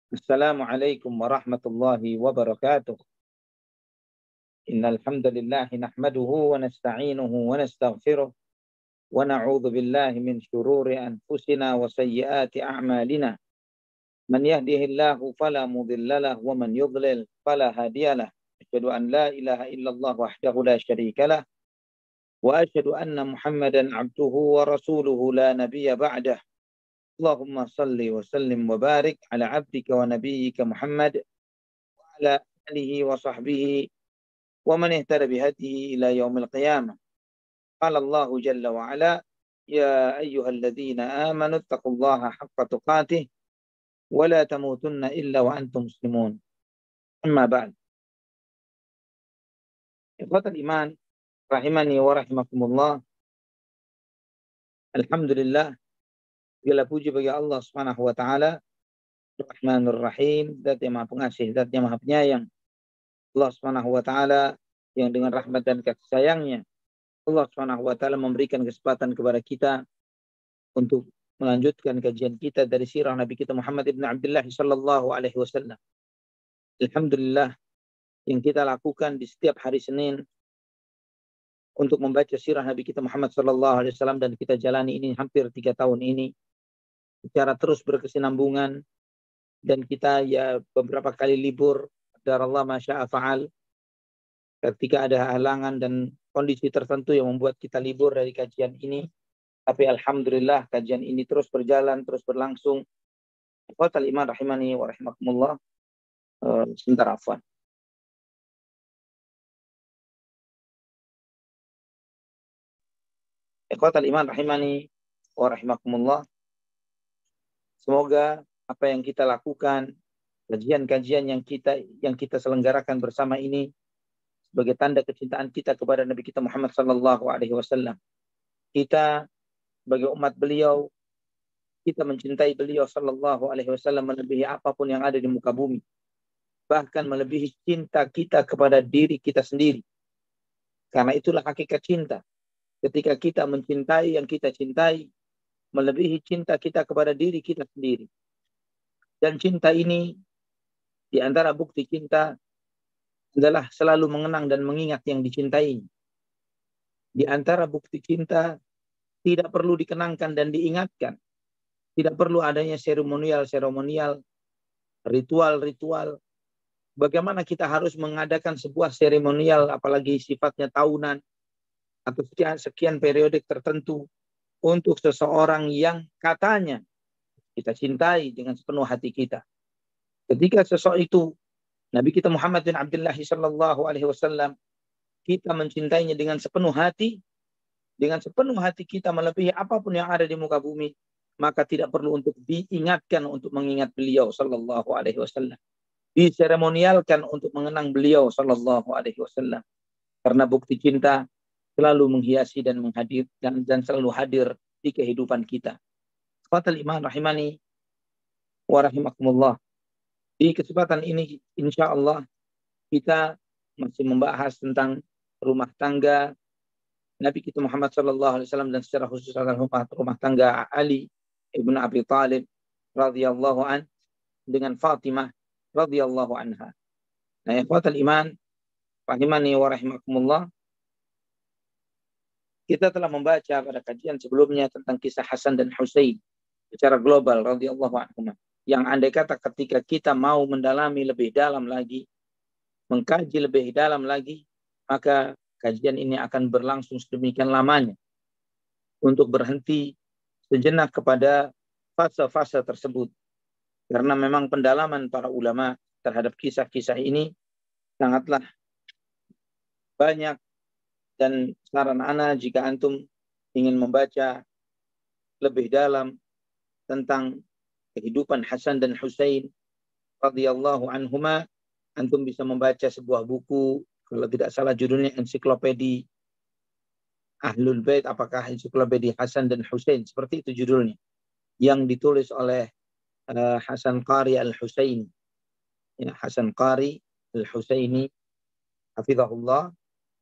Assalamualaikum warahmatullahi wabarakatuh. Innal hamdalillah nahmaduhu wa nasta'inuhu wa nastaghfiruh wa na'udzu billahi min shururi anfusina wa sayyiati a'malina. Man yahdihillahu fala mudilla lahu wa man yudlil fala hadiyalah. Asyhadu an la ilaha illallah wahdahu la syarika lah wa asyhadu anna Muhammadan 'abduhu wa rasuluhu la nabiyya ba'dah. Allahumma salli wa sallim wa barik ala 'abdika wa nabiyyika Muhammad wa ala alihi wa sahbihi ومن اهتدى بهديه إلى يوم القيامة. قال الله جل وعلا: يا أيها الذين آمنوا اتقوا الله حق تقاته ولا تموتن إلا وأنتم مسلمون. أما بعد. Ikhwatal iman rahimani wa rahimakumullah. Alhamdulillah, segala puji bagi Allah Subhanahu wa taala, Rahmanur Rahim, Zat yang Maha Pengasih, Zat yang Maha Penyayang. Allah Subhanahu wa taala yang dengan rahmat dan kasih sayangnya Allah Subhanahu wa taala memberikan kesempatan kepada kita untuk melanjutkan kajian kita dari sirah Nabi kita Muhammad ibn Abdullah sallallahu alaihi wasallam. Alhamdulillah, yang kita lakukan di setiap hari Senin untuk membaca sirah Nabi kita Muhammad sallallahu alaihi wasallam, dan kita jalani ini hampir 3 tahun ini secara terus berkesinambungan, dan kita ya beberapa kali libur, qadarallah ma syaa fa'al, ketika ada halangan dan kondisi tertentu yang membuat kita libur dari kajian ini. Tapi alhamdulillah kajian ini terus berjalan, terus berlangsung. Ikhwatal iman rahimani wa rahimakumullah. Sebentar, afwan. Ikhwatal iman rahimani wa rahimakumullah. Semoga apa yang kita lakukan, kajian-kajian yang kita selenggarakan bersama ini sebagai tanda kecintaan kita kepada Nabi kita Muhammad sallallahu alaihi wasallam. Kita sebagai umat beliau, kita mencintai beliau sallallahu alaihi wasallam melebihi apapun yang ada di muka bumi. Bahkan melebihi cinta kita kepada diri kita sendiri. Karena itulah hakikat cinta. Ketika kita mencintai yang kita cintai, melebihi cinta kita kepada diri kita sendiri. Dan cinta ini, di antara bukti cinta adalah selalu mengenang dan mengingat yang dicintai. Di antara bukti cinta, tidak perlu dikenangkan dan diingatkan. Tidak perlu adanya seremonial, ritual. Bagaimana kita harus mengadakan sebuah seremonial, apalagi sifatnya tahunan, atau sekian periode tertentu, untuk seseorang yang katanya kita cintai dengan sepenuh hati kita. Ketika seseorang itu, Nabi kita Muhammad bin Abdullah sallallahu alaihi wasallam, kita mencintainya dengan sepenuh hati kita melebihi apapun yang ada di muka bumi, maka tidak perlu untuk diingatkan untuk mengingat beliau sallallahu alaihi wasallam. Diseremonialkan untuk mengenang beliau sallallahu alaihi wasallam. Karena bukti cinta selalu menghiasi dan menghadirkan dan selalu hadir di kehidupan kita. Ikhwatal iman rahimani wa rahimakumullah. Di kesempatan ini insya Allah kita masih membahas tentang rumah tangga Nabi kita Muhammad sallallahu alaihi wasallam, dan secara khusus rumah tangga Ali ibn Abi Thalib radhiyallahu an dengan Fatimah radhiyallahu anha. Nah, ikhwatal iman rahimani wa rahimakumullah, kita telah membaca pada kajian sebelumnya tentang kisah Hasan dan Husain secara global radhiyallahu anhum. Yang andai kata ketika kita mau mendalami lebih dalam lagi, mengkaji lebih dalam lagi, maka kajian ini akan berlangsung sedemikian lamanya. Untuk berhenti sejenak kepada fase-fase tersebut. Karena memang pendalaman para ulama terhadap kisah-kisah ini sangatlah banyak, dan saran ana jika antum ingin membaca lebih dalam tentang kehidupan Hasan dan Husain radhiyallahu anhuma, antum bisa membaca sebuah buku, kalau tidak salah judulnya Ensiklopedi Ahlul Bait, apakah Ensiklopedi Hasan dan Husain, seperti itu judulnya, yang ditulis oleh Hasan Qari Al-Husaini. Ya, Hasan Qari Al-Husaini hafizahullah,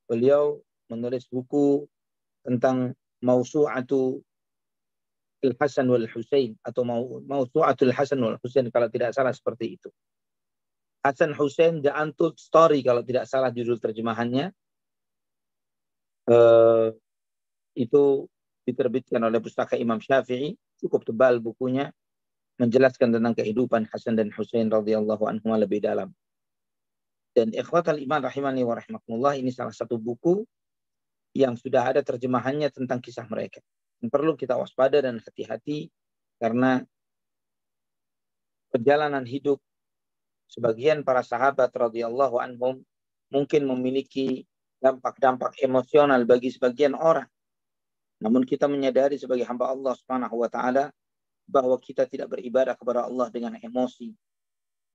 beliau menulis buku tentang Mausu'atu Al-Hasan wal Husain atau Mausu'atul Hasan wal Husain kalau tidak salah seperti itu. Hasan Husain The Untold Story kalau tidak salah judul terjemahannya. Itu diterbitkan oleh Pustaka Imam Syafi'i, cukup tebal bukunya, menjelaskan tentang kehidupan Hasan dan Husain radhiyallahu anhum lebih dalam. Dan ikhwatal iman rahimani wa rahimakumullah, ini salah satu buku yang sudah ada terjemahannya tentang kisah mereka. Dan perlu kita waspada dan hati-hati karena perjalanan hidup sebagian para sahabat radhiyallahu anhum mungkin memiliki dampak-dampak emosional bagi sebagian orang. Namun kita menyadari sebagai hamba Allah Subhanahu wa taala bahwa kita tidak beribadah kepada Allah dengan emosi,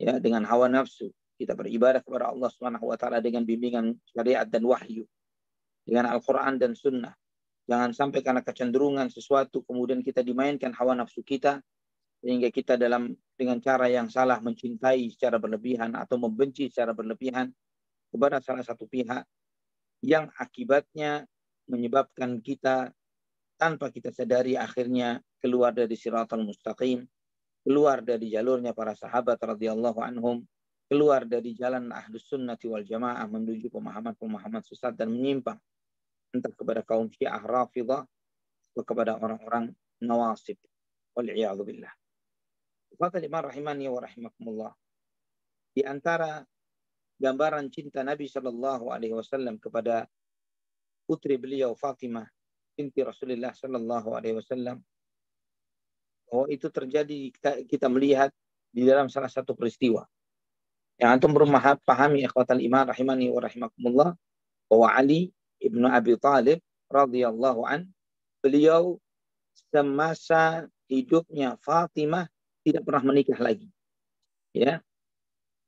ya, dengan hawa nafsu. Kita beribadah kepada Allah Subhanahu wa taala dengan bimbingan syariat dan wahyu, dengan Al-Qur'an dan sunnah. Jangan sampai karena kecenderungan sesuatu kemudian kita dimainkan hawa nafsu kita sehingga kita dengan cara yang salah mencintai secara berlebihan atau membenci secara berlebihan kepada salah satu pihak yang akibatnya menyebabkan kita tanpa kita sadari akhirnya keluar dari siratal mustaqim, keluar dari jalurnya para sahabat radhiyallahu anhum, keluar dari jalan ahlus sunnati wal jamaah menuju pemahaman-pemahaman sesat dan menyimpang, entah kepada kaum Syiah Rafidhah atau kepada orang-orang Nawasib. Wal'iyadu billah. Ikhwatal iman rahimani wa rahimakumullah. Di antara gambaran cinta Nabi Shallallahu Alaihi Wasallam kepada putri beliau Fatimah binti Rasulullah Shallallahu Alaihi Wasallam, bahwa itu terjadi kita melihat di dalam salah satu peristiwa yang antum belum pahami ikhwatal iman rahimani wa rahimakumullah, bahwa Ali ibnu Abi Thalib radhiyallahu an, beliau semasa hidupnya Fatimah tidak pernah menikah lagi. Ya,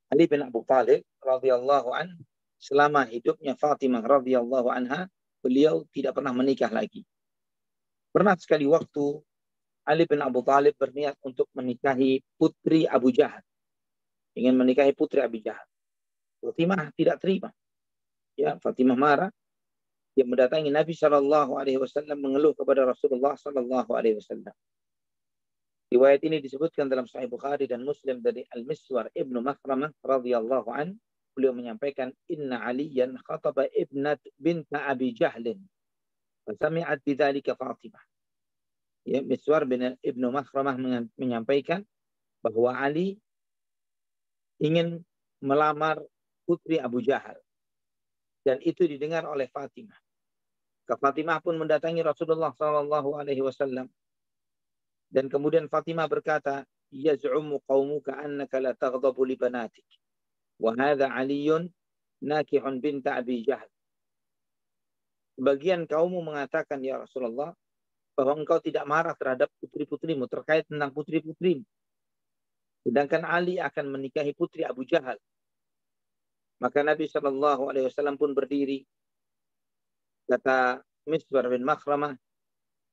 Ali bin Abi Thalib radhiyallahu an, selama hidupnya Fatimah radhiyallahu anha, beliau tidak pernah menikah lagi. Pernah sekali waktu Ali bin Abi Thalib berniat untuk menikahi putri Abu Jahal. Ingin menikahi putri Abu Jahal. Fatimah tidak terima. Ya, Fatimah marah. Dia mendatangi Nabi Shallallahu Alaihi Wasallam mengeluh kepada Rasulullah Shallallahu Alaihi Wasallam. Riwayat ini disebutkan dalam Sahih Bukhari dan Muslim dari Al-Miswar ibnu Makhramah radhiyallahu an. Beliau menyampaikan, Inna Aliyan khataba ibnat binta Abi Jahlin. Fasami'at bidzalika Fatimah. Ya, Miswar bin ibnu Makhramah menyampaikan bahwa Ali ingin melamar putri Abu Jahal. Dan itu didengar oleh Fatimah. Fatimah pun mendatangi Rasulullah sallallahu alaihi wasallam. Dan kemudian Fatimah berkata, yaz'umu qaumuka annaka la taghdabu li banatik. Wa hadha Aliyun nakihun binta Abi Jahl. Sebagian kaummu mengatakan, ya Rasulullah, bahwa engkau tidak marah terhadap putri-putrimu, terkait tentang putri-putrimu. Sedangkan Ali akan menikahi putri Abu Jahal. Maka Nabi SAW pun berdiri. Kata Miswar bin Makhramah,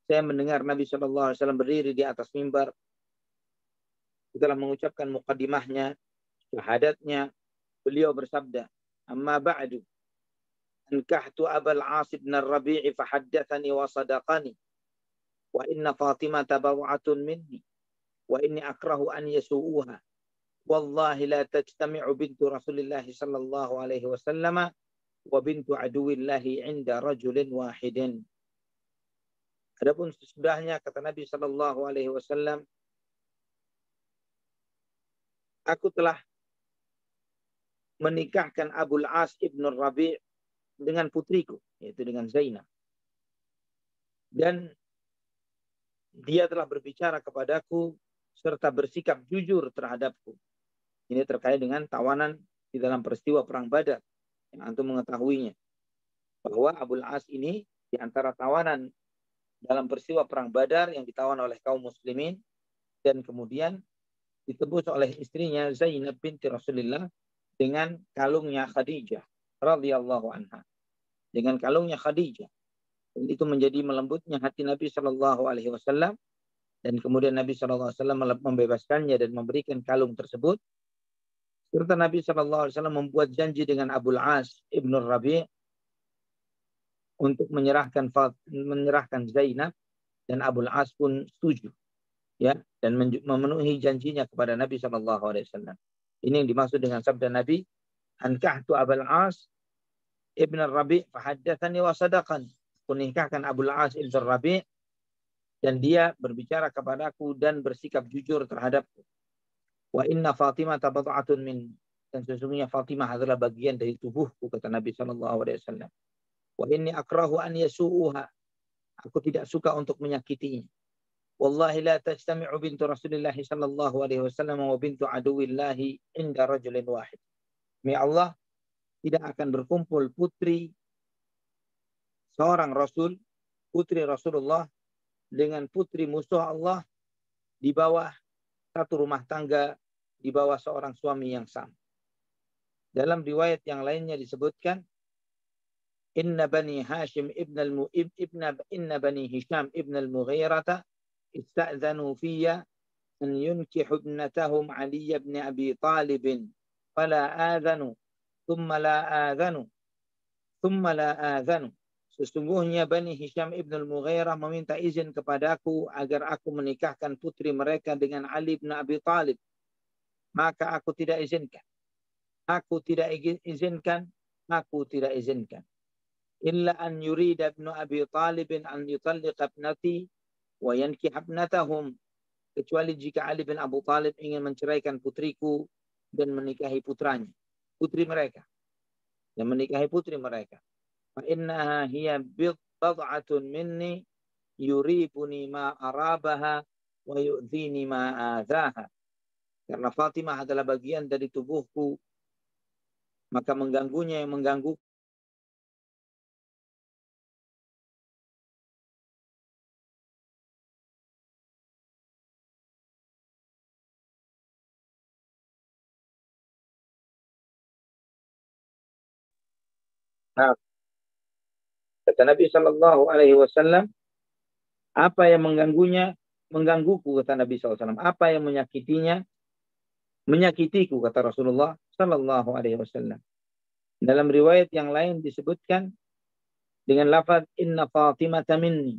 saya mendengar Nabi SAW berdiri di atas mimbar. Setelah mengucapkan muqaddimahnya, syahadatnya, beliau bersabda, amma ba'du, ankahtu Abul As bin Rabi'i fahaddathani wa sadaqani, wa inna Fatimah tabawa'atun minni, wa inni akrahu an yasu'uha. Wallahi la tajtami'u bintu Rasulillah sallallahu alaihi wasallam wa bintu aduwillahi inda rajulin wahidin. Adapun sesudahnya, kata Nabi sallallahu alaihi wasallam, aku telah menikahkan Abul As ibn Rabi' dengan putriku, yaitu dengan Zainab. Dan dia telah berbicara kepadaku serta bersikap jujur terhadapku. Ini terkait dengan tawanan di dalam peristiwa Perang Badar. Yang antum mengetahuinya. Bahwa Abul As ini di antara tawanan dalam peristiwa Perang Badar yang ditawan oleh kaum muslimin. Dan kemudian ditebus oleh istrinya Zainab binti Rasulullah dengan kalungnya Khadijah radhiyallahu anha. Dengan kalungnya Khadijah. Dan itu menjadi melembutnya hati Nabi Shallallahu Alaihi Wasallam. Dan kemudian Nabi Shallallahu Alaihi Wasallam membebaskannya dan memberikan kalung tersebut. Serta Nabi SAW membuat janji dengan Abul As ibn Rabi' untuk menyerahkan Zainab dan Abul As pun setuju, ya, dan memenuhi janjinya kepada Nabi SAW. Ini yang dimaksud dengan sabda Nabi, ankahtu Abul As ibn Rabi' fahaddatsani wa sadaqan. Kunikahkan Abul As ibn Rabi' dan dia berbicara kepadaku dan bersikap jujur terhadapku. Wa inna Fatimah tabad'atun min, dan sesungguhnya Fatimah adalah bagian dari tubuhku, kata Nabi SAW. Wa inni akrahu an yasu'uha, aku tidak suka untuk menyakitinya. Wallahi la tajtami'u bintu Rasulillah sallallahu alaihi wasallam wa bintu aduwillahi inda rajulin wahid. Demi Allah, tidak akan berkumpul putri seorang Rasul, putri Rasulullah dengan putri musuh Allah di bawah satu rumah tangga, di bawah seorang suami yang sama. Dalam riwayat yang lainnya disebutkan, inna bani Hashim inna bani Hisham ibn al-Mughirata ista'zanu fiyya an yunkihu ibnatahum Ali ibn Abi Talib fala adhanu thumma la adhanu. Sesungguhnya Bani Hisham ibn al-Mughirah meminta izin kepadaku agar aku menikahkan putri mereka dengan Ali bin Abi Talib. Maka aku tidak izinkan. Aku tidak izinkan. Illa an yurida ibn Abi Talib an yutalliq ibnati wa yankih ibnatahum. Kecuali jika Ali bin Abu Talib ingin menceraikan putriku dan menikahi putranya. Putri mereka. Dan menikahi putri mereka. فإنها هي بضعة مني يريبني ما أرابها ويؤذيني ما آذاها. Karena Fatimah adalah bagian dari tubuhku, maka mengganggunya yang mengganggu. Nah, kata Nabi Shallallahu Alaihi Wasallam, apa yang mengganggunya, menggangguku, kata Nabi SAW. Apa yang menyakitinya, menyakitiku, kata Rasulullah Shallallahu Alaihi Wasallam. Dalam riwayat yang lain disebutkan dengan lafaz inna Fatimata minni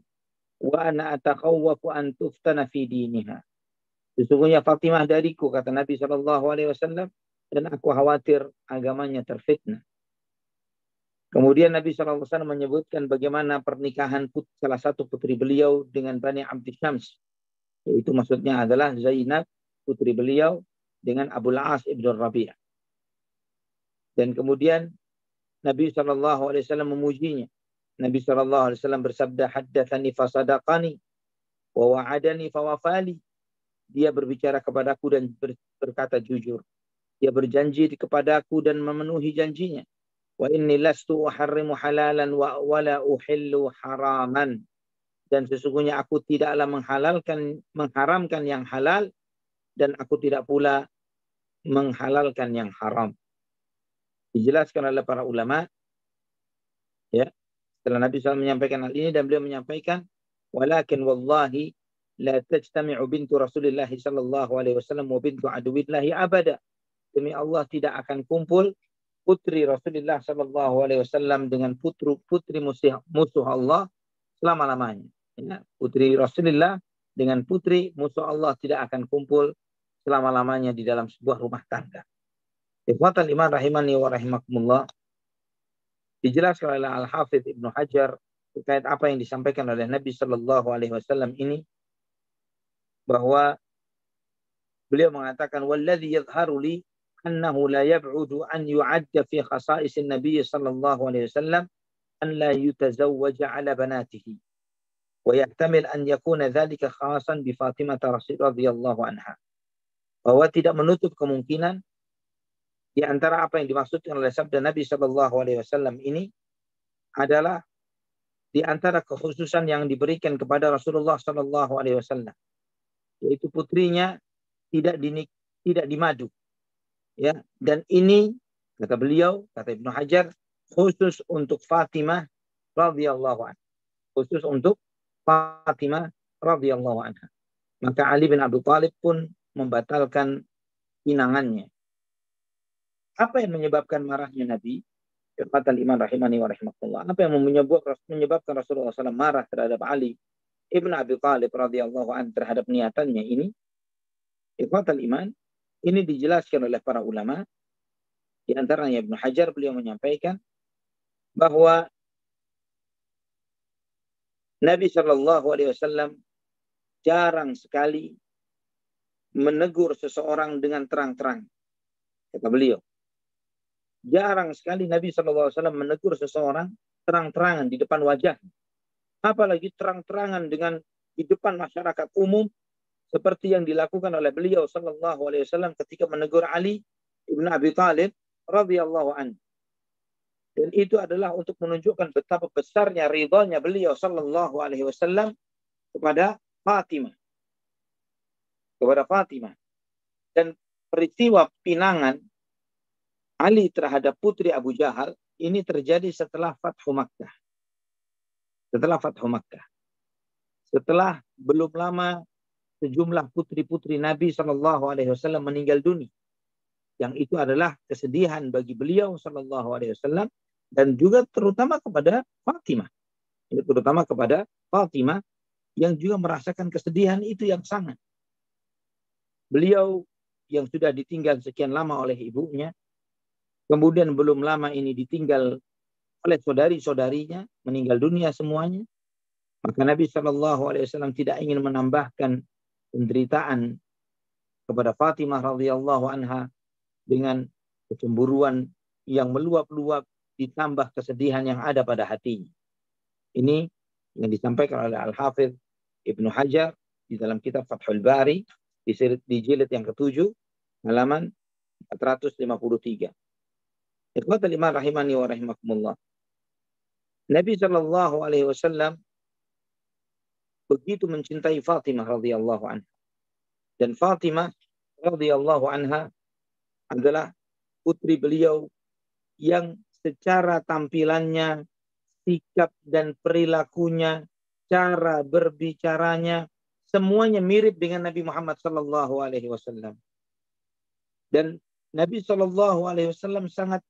wa ana atakhawwafu an tuftana fi diniha. Sesungguhnya Fatimah dariku, kata Nabi Shallallahu Alaihi Wasallam, dan aku khawatir agamanya terfitnah. Kemudian Nabi SAW menyebutkan bagaimana pernikahan salah satu putri beliau dengan Bani Abdi Syams. Yaitu maksudnya adalah Zainab, putri beliau, dengan Abul As ibn Rabi'ah. Dan kemudian Nabi SAW memujinya. Nabi SAW bersabda, haddatsani fasadaqani wa wa'adani fawafali. Dia berbicara kepadaku dan berkata jujur. Dia berjanji kepadaku dan memenuhi janjinya. Wa inni lastu uharrimu halalan wa wala uhillu haraman. Dan sesungguhnya aku tidaklah mengharamkan yang halal, dan aku tidak pula menghalalkan yang haram. Dijelaskan oleh para ulama, ya, setelah Nabi SAW menyampaikan hal ini, dan beliau menyampaikan, walakin wallahi la tajtami'u bintu Rasulillah sallallahu alaihi wasallam wa bintu aduwillahi abada. Demi Allah tidak akan kumpul putri Rasulullah sallallahu alaihi wasallam dengan putri musuh Allah selama-lamanya. Ya, putri Rasulullah dengan putri musuh Allah tidak akan kumpul selama-lamanya di dalam sebuah rumah tangga. Ikhwatal iman rahimani wa rahimakumullah. Dijelaskan oleh Al-Hafidz Ibnu Hajar terkait apa yang disampaikan oleh Nabi sallallahu alaihi wasallam ini, bahwa beliau mengatakan walladzi yadhharu li annahu la yab'udu an yu'adda fi khasa'is an-nabiy sallallahu alaihi wasallam an la yutazawwaja 'ala banatihi wa yahtamil an yakuna dhalika khasan bi Fatimah radhiyallahu anha. Bahwa tidak menutup kemungkinan di antara apa yang dimaksudkan oleh sabda Nabi sallallahu alaihi wasallam ini adalah di antara kekhususan yang diberikan kepada Rasulullah sallallahu alaihi wasallam, yaitu putrinya tidak dimadu. Ya, dan ini kata beliau, kata Ibnu Hajar, khusus untuk Fatimah radhiyallahu anha. Khusus untuk Fatimah radhiyallahu anha. Maka Ali bin Abi Thalib pun membatalkan pinangannya. Apa yang menyebabkan marahnya Nabi? Fatal iman rahimani wa rahimakumullah. Apa yang menyebabkan Rasulullah SAW marah terhadap Ali Ibnu Abi Thalib radhiyallahu anhu terhadap niatannya ini, ikhwatal iman, ini dijelaskan oleh para ulama. Di antaranya Ibnu Hajar, beliau menyampaikan bahwa Nabi Shallallahu Alaihi Wasallam jarang sekali menegur seseorang dengan terang-terang. Kata beliau, jarang sekali Nabi Shallallahu Alaihi Wasallam menegur seseorang terang-terangan di depan wajah. Apalagi terang-terangan dengan di depan masyarakat umum seperti yang dilakukan oleh beliau Shallallahu Alaihi Wasallam ketika menegur Ali ibn Abi Thalib radhiyallahu anhu. Dan itu adalah untuk menunjukkan betapa besarnya ridhonya beliau Shallallahu Alaihi Wasallam kepada Fatimah. Dan peristiwa pinangan Ali terhadap putri Abu Jahal ini terjadi setelah Fathu Makkah. Setelah belum lama sejumlah putri-putri Nabi Shallallahu Alaihi Wasallam meninggal dunia. Yang itu adalah kesedihan bagi beliau Shallallahu Alaihi Wasallam dan juga terutama kepada Fatimah. Ini terutama kepada Fatimah yang juga merasakan kesedihan itu yang sangat. Beliau yang sudah ditinggal sekian lama oleh ibunya, kemudian belum lama ini ditinggal oleh saudari-saudarinya, meninggal dunia semuanya. Maka Nabi Shallallahu Alaihi Wasallam tidak ingin menambahkan penderitaan kepada Fatimah radhiyallahu anha dengan kecemburuan yang meluap-luap ditambah kesedihan yang ada pada hatinya. Ini yang disampaikan oleh Al-Hafidh Ibnu Hajar di dalam kitab Fathul Bari di jilid yang ke-7 halaman 453. Ikhwatal iman rahimani wa rahimakumullah. Nabi Shallallahu Alaihi Wasallam begitu mencintai Fatimah radhiyallahu anha. Dan Fatimah radhiyallahu anha adalah putri beliau yang secara tampilannya, sikap dan perilakunya, cara berbicaranya, semuanya mirip dengan Nabi Muhammad Sallallahu Alaihi Wasallam. Dan Nabi Sallallahu Alaihi Wasallam sangat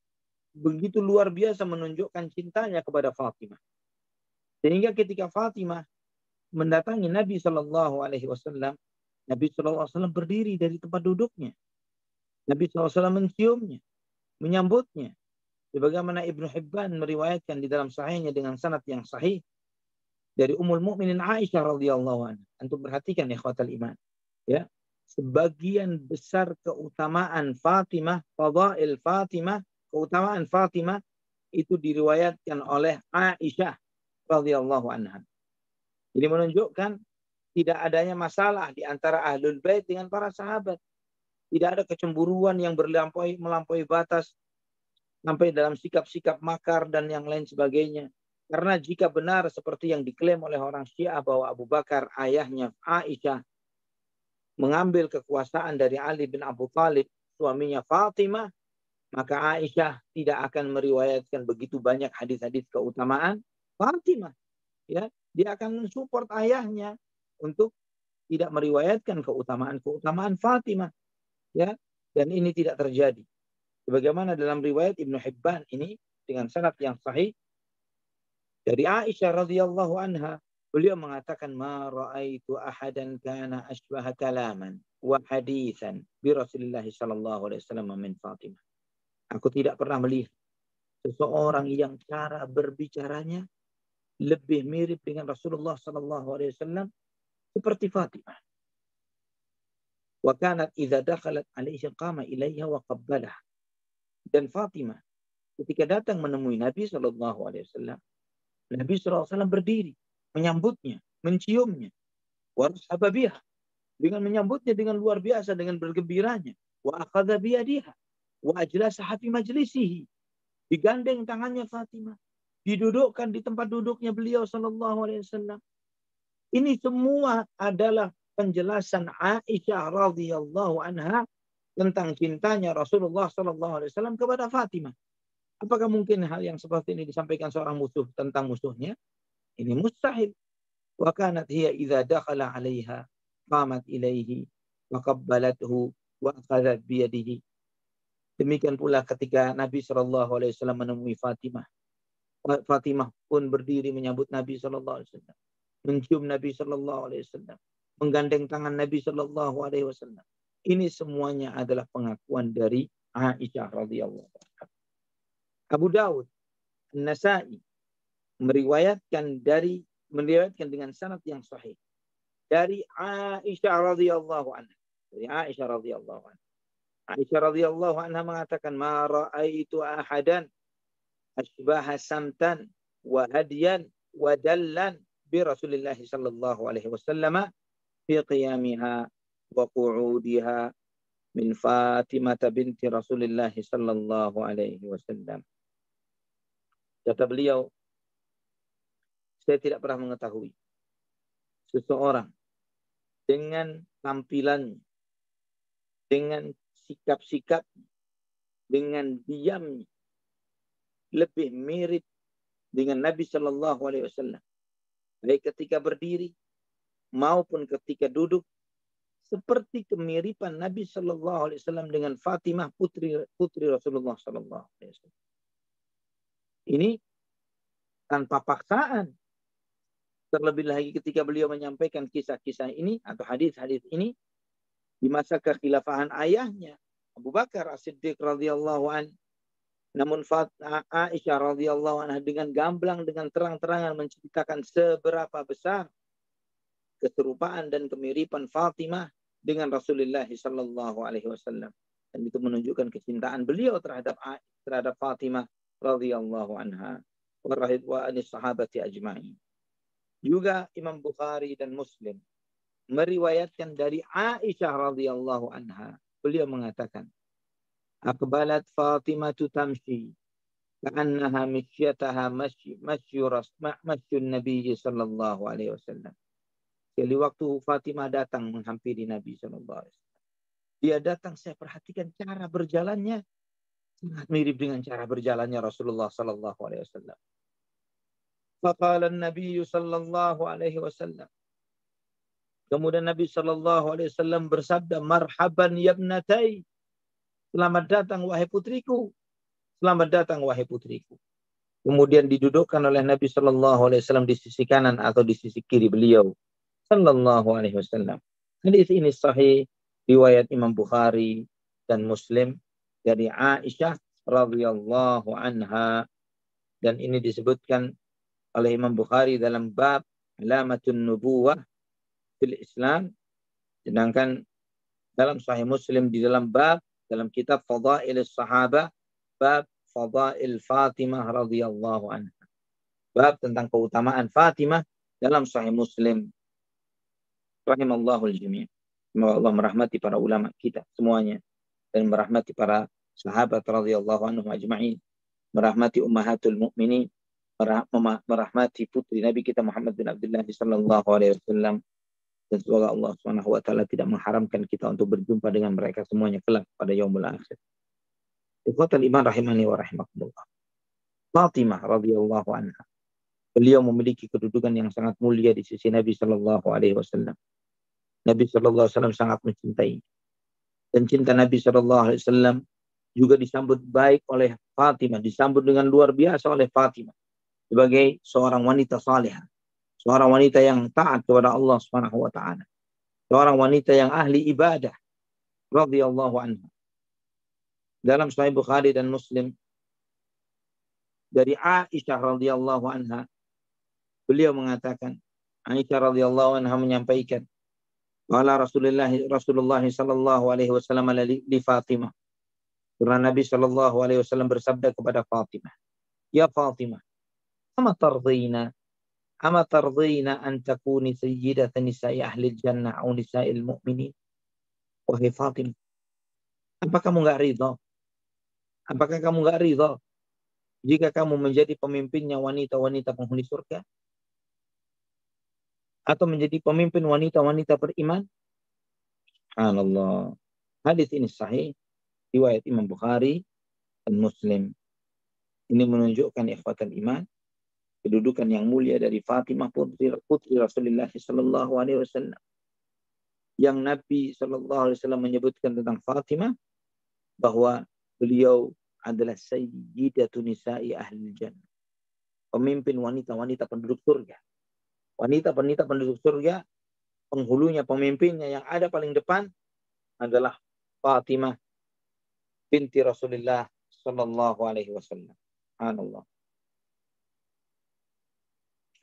begitu luar biasa menunjukkan cintanya kepada Fatimah. Sehingga ketika Fatimah mendatangi Nabi Sallallahu Alaihi Wasallam, Nabi Sallallahu Alaihi Wasallam berdiri dari tempat duduknya. Nabi Sallallahu Alaihi Wasallam menciumnya, menyambutnya. Sebagaimana Ibnu Hibban meriwayatkan di dalam sahihnya dengan sanad yang sahih dari Ummul Mukminin Aisyah radhiyallahu anha. Antum perhatikan ikhwatal iman, ya. Sebagian besar keutamaan Fatimah, fadail Fatimah, keutamaan Fatimah itu diriwayatkan oleh Aisyah radhiyallahu anha. Ini menunjukkan tidak adanya masalah di antara Ahlul Bait dengan para sahabat. Tidak ada kecemburuan yang melampaui batas sampai dalam sikap-sikap makar dan yang lain sebagainya. Karena jika benar seperti yang diklaim oleh orang Syiah bahwa Abu Bakar, ayahnya Aisyah, mengambil kekuasaan dari Ali bin Abu Thalib, suaminya Fatimah, maka Aisyah tidak akan meriwayatkan begitu banyak hadis-hadis keutamaan Fatimah. Ya, dia akan mensupport ayahnya untuk tidak meriwayatkan keutamaan Fatimah. Ya, dan ini tidak terjadi. Sebagaimana dalam riwayat Ibnu Hibban ini dengan sanad yang sahih dari Aisyah radhiyallahu anha, beliau mengatakan ma raaitu ahadan kana asbaha kalaman wa haditsan bi Rasulillah sallallahu alaihi wasallam min Fatimah. Aku tidak pernah melihat seseorang yang cara berbicaranya lebih mirip dengan Rasulullah sallallahu alaihi wasallam seperti Fatimah. Wa kanat idza dakhalat alaihi qama ilaiha wa qabbalah. Dan Fatimah ketika datang menemui Nabi sallallahu alaihi wasallam, Nabi sallallahu alaihi wasallam berdiri menyambutnya, menciumnya. Wa rahaba biha, dengan menyambutnya dengan luar biasa, dengan bergembiranya. Wa akhadha bi yadiha wa ajlasaha fi majlisihi. Digandeng tangannya Fatimah, didudukkan di tempat duduknya beliau sallallahu alaihi wasallam. Ini semua adalah penjelasan Aisyah radhiyallahu anha tentang cintanya Rasulullah sallallahu alaihi wasallam kepada Fatimah. Apakah mungkin hal yang seperti ini disampaikan seorang musuh tentang musuhnya? Ini mustahil. Wa kanat hiya idza dakhala 'alaiha qamat ilaihi wa qabbalathu wa akhadhat bi yadihi. Demikian pula ketika Nabi sallallahu alaihi wasallam menemui Fatimah. Fatimah pun berdiri menyambut Nabi sallallahu alaihi wasallam. mencium Nabi Shallallahu Alaihi Wasallam, menggandeng tangan Nabi Shallallahu Alaihi Wasallam. Ini semuanya adalah pengakuan dari Aisyah radhiyallahu anha. Abu Dawud, An-Nasa'i meriwayatkan dengan sanad yang sahih dari Aisyah radhiyallahu anha. Dari Aisyah radhiyallahu anha. Aisyah radhiyallahu anha mengatakan, "Ma ra'aitu ahadan asbaha samtan wa hadiyan wa dallan bi Rasulillah sallallahu alaihi wasallam fi qiyamiha wa qu'udiha min Fatimah binti Rasulillah sallallahu alaihi wasallam." Kata beliau, saya tidak pernah mengetahui seseorang dengan tampilannya, dengan sikap-sikap, dengan diamnya lebih mirip dengan Nabi Shallallahu Alaihi Wasallam, baik ketika berdiri maupun ketika duduk, seperti kemiripan Nabi Shallallahu Alaihi Wasallam dengan Fatimah putri Rasulullah Shallallahu Alaihi Wasallam. Ini tanpa paksaan. Terlebih lagi ketika beliau menyampaikan kisah-kisah ini atau hadis-hadis ini di masa kekhilafahan ayahnya Abu Bakar As-Siddiq radhiyallahu an. Namun Aisyah radhiyallahu anha dengan gamblang, dengan terang-terangan menceritakan seberapa besar keserupaan dan kemiripan Fatimah dengan Rasulullah sallallahu alaihi wasallam, dan itu menunjukkan kecintaan beliau terhadap Fatimah radhiyallahu anha wa anis sahabati ajma'in. Juga Imam Bukhari dan Muslim meriwayatkan dari Aisyah radhiyallahu anha, beliau mengatakan, "Aqbalat Fatimah tamshi ka'annaha mishyataha masyun Nabi sallallahu alaihi wasallam." Jadi waktu Fatimah datang menghampiri Nabi sallallahu alaihi wasallam, dia datang, saya perhatikan cara berjalannya sangat mirip dengan cara berjalannya Rasulullah sallallahu alaihi wasallam. Faqala an-nabiy sallallahu alaihi wasallam. Kemudian Nabi sallallahu alaihi wasallam bersabda, "Marhaban ya ibnatai." Selamat datang wahai putriku. Selamat datang wahai putriku. Kemudian didudukkan oleh Nabi sallallahu alaihi wasallam di sisi kanan atau di sisi kiri beliau sallallahu alaihi wasallam. Hadis ini sahih riwayat Imam Bukhari dan Muslim dari Aisyah radhiyallahu anha, dan ini disebutkan oleh Imam Bukhari dalam bab alamatun nubuwah fil Islam, sedangkan dalam Sahih Muslim di dalam kitab Fadailis Sahabah, bab Fadail Fatimah radhiyallahu anha, bab tentang keutamaan Fatimah dalam Sahih Muslim. Rahimallahu al-jami'. Semoga Allah merahmati para ulama kita semuanya dan merahmati para sahabat radhiyallahu anhum ajma'in, merahmati ummahatul mukminin, merahmati putri Nabi kita Muhammad bin Abdullah sallallahu alaihi wasallam, dan semoga Allah Subhanahu wa taala tidak mengharamkan kita untuk berjumpa dengan mereka semuanya kelak pada yaumul akhir. Ikhwatal iman rahimani wa rahimakumullah. Fatimah radhiyallahu anha, beliau memiliki kedudukan yang sangat mulia di sisi Nabi sallallahu alaihi wasallam. Nabi sallallahu alaihi wasallam sangat mencintai, dan cinta Nabi sallallahu alaihi wasallam juga disambut baik oleh Fatimah, disambut dengan luar biasa oleh Fatimah sebagai seorang wanita salihah, seorang wanita yang taat kepada Allah Subhanahu wa taala, seorang wanita yang ahli ibadah radhiyallahu anha. Dalam Sahih Bukhari dan Muslim dari Aisyah radhiyallahu anha, beliau mengatakan, Aisyah radhiyallahu anha menyampaikan, qala Rasulullah sallallahu alaihi wasallam li Fatimah. Karena Nabi sallallahu alaihi wasallam bersabda kepada Fatimah, "Ya Fatimah, ama tardina an takuni sayyidatan nisa'i ahli jannah au nisa'il mu'minin?" Wahai Fatimah, apakah kamu enggak ridha? Apakah kamu enggak ridha jika kamu menjadi pemimpinnya wanita-wanita penghuni surga? Atau menjadi pemimpin wanita-wanita beriman? Subhanallah. Hadis ini sahih riwayat Imam Bukhari dan Muslim. Ini menunjukkan ikhwatal iman, kedudukan yang mulia dari Fatimah putri Rasulullah sallallahu alaihi wasallam, yang Nabi sallallahu alaihi wasallam menyebutkan tentang Fatimah bahwa beliau adalah sayyidatu nisa'i ahli jannah, pemimpin wanita-wanita penduduk surga, Wanita-wanita penduduk surga, penghulunya, pemimpinnya yang ada paling depan adalah Fatimah binti Rasulullah sallallahu alaihi wasallam. Subhanallah.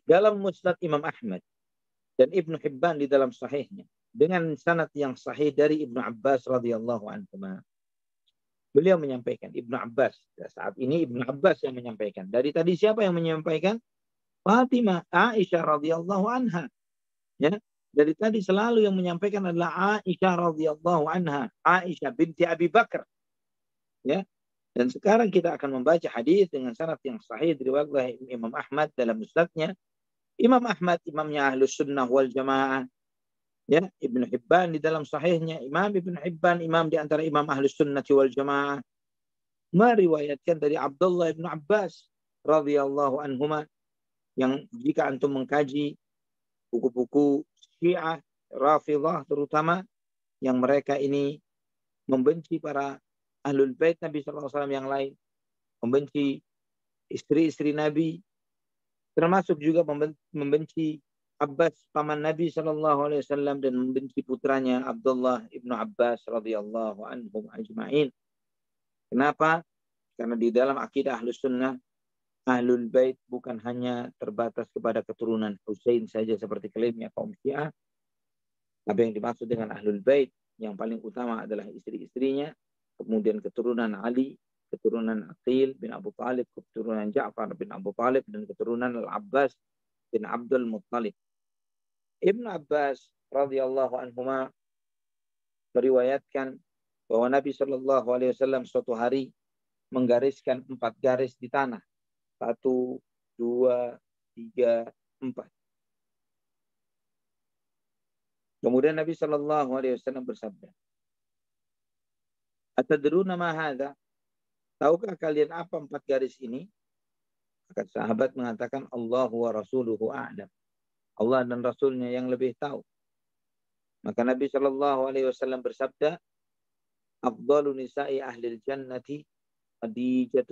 Dalam Musnad Imam Ahmad dan Ibnu Hibban di dalam sahihnya dengan sanad yang sahih dari Ibnu Abbas radhiyallahu anhu. Beliau menyampaikan, Ibnu Abbas. Saat ini Ibnu Abbas yang menyampaikan. Dari tadi siapa yang menyampaikan? Fatimah, Aisyah radhiyallahu anha. Ya. Dari tadi selalu yang menyampaikan adalah Aisyah radhiyallahu anha. Aisyah binti Abi Bakar. Ya. Dan sekarang kita akan membaca hadis dengan sanad yang sahih diriwayatkan oleh Imam Ahmad dalam musnadnya. Imam Ahmad, imamnya Ahlus Sunnah wal Jamaah. Ya, Ibnu Hibban di dalam sahihnya, Imam Ibnu Hibban, imam di antara imam Ahlus Sunnah wal Jamaah, meriwayatkan dari Abdullah bin Abbas radhiyallahu anhuma, yang jika antum mengkaji buku-buku Syiah Rafidhah terutama, yang mereka ini membenci para Ahlul Bait Nabi sallallahu alaihi wasallam yang lain, membenci istri-istri Nabi, termasuk juga membenci Abbas paman Nabi sallallahu alaihi wasallam dan membenci putranya Abdullah ibnu Abbas radhiyallahu anhum ajma'in. Kenapa? Karena di dalam akidah Ahlus Sunnah, Ahlul Bait bukan hanya terbatas kepada keturunan Husain saja seperti klaimnya kaum Syiah. Tapi yang dimaksud dengan Ahlul Bait yang paling utama adalah istri-istrinya, kemudian keturunan Ali, keturunan Aqil bin Abu Talib, keturunan Ja'far bin Abu Talib, dan keturunan Al-Abbas bin Abdul Muttalib. Ibnu Abbas radhiyallahu anhuma meriwayatkan bahwa Nabi Shallallahu alaihi wasallam suatu hari menggariskan 4 garis di tanah. 1, 2, 3, 4. Kemudian Nabi Shallallahu alaihi wasallam bersabda, "Atadruna ma hadza?" Tahukah kalian apa 4 garis ini? Maka sahabat mengatakan, Allahu wa rasuluhu a'lam. Allah dan Rasulnya yang lebih tahu. Maka Nabi Shallallahu alaihi wasallam bersabda, "Afdalu nisa'i ahlil jannati Khadijah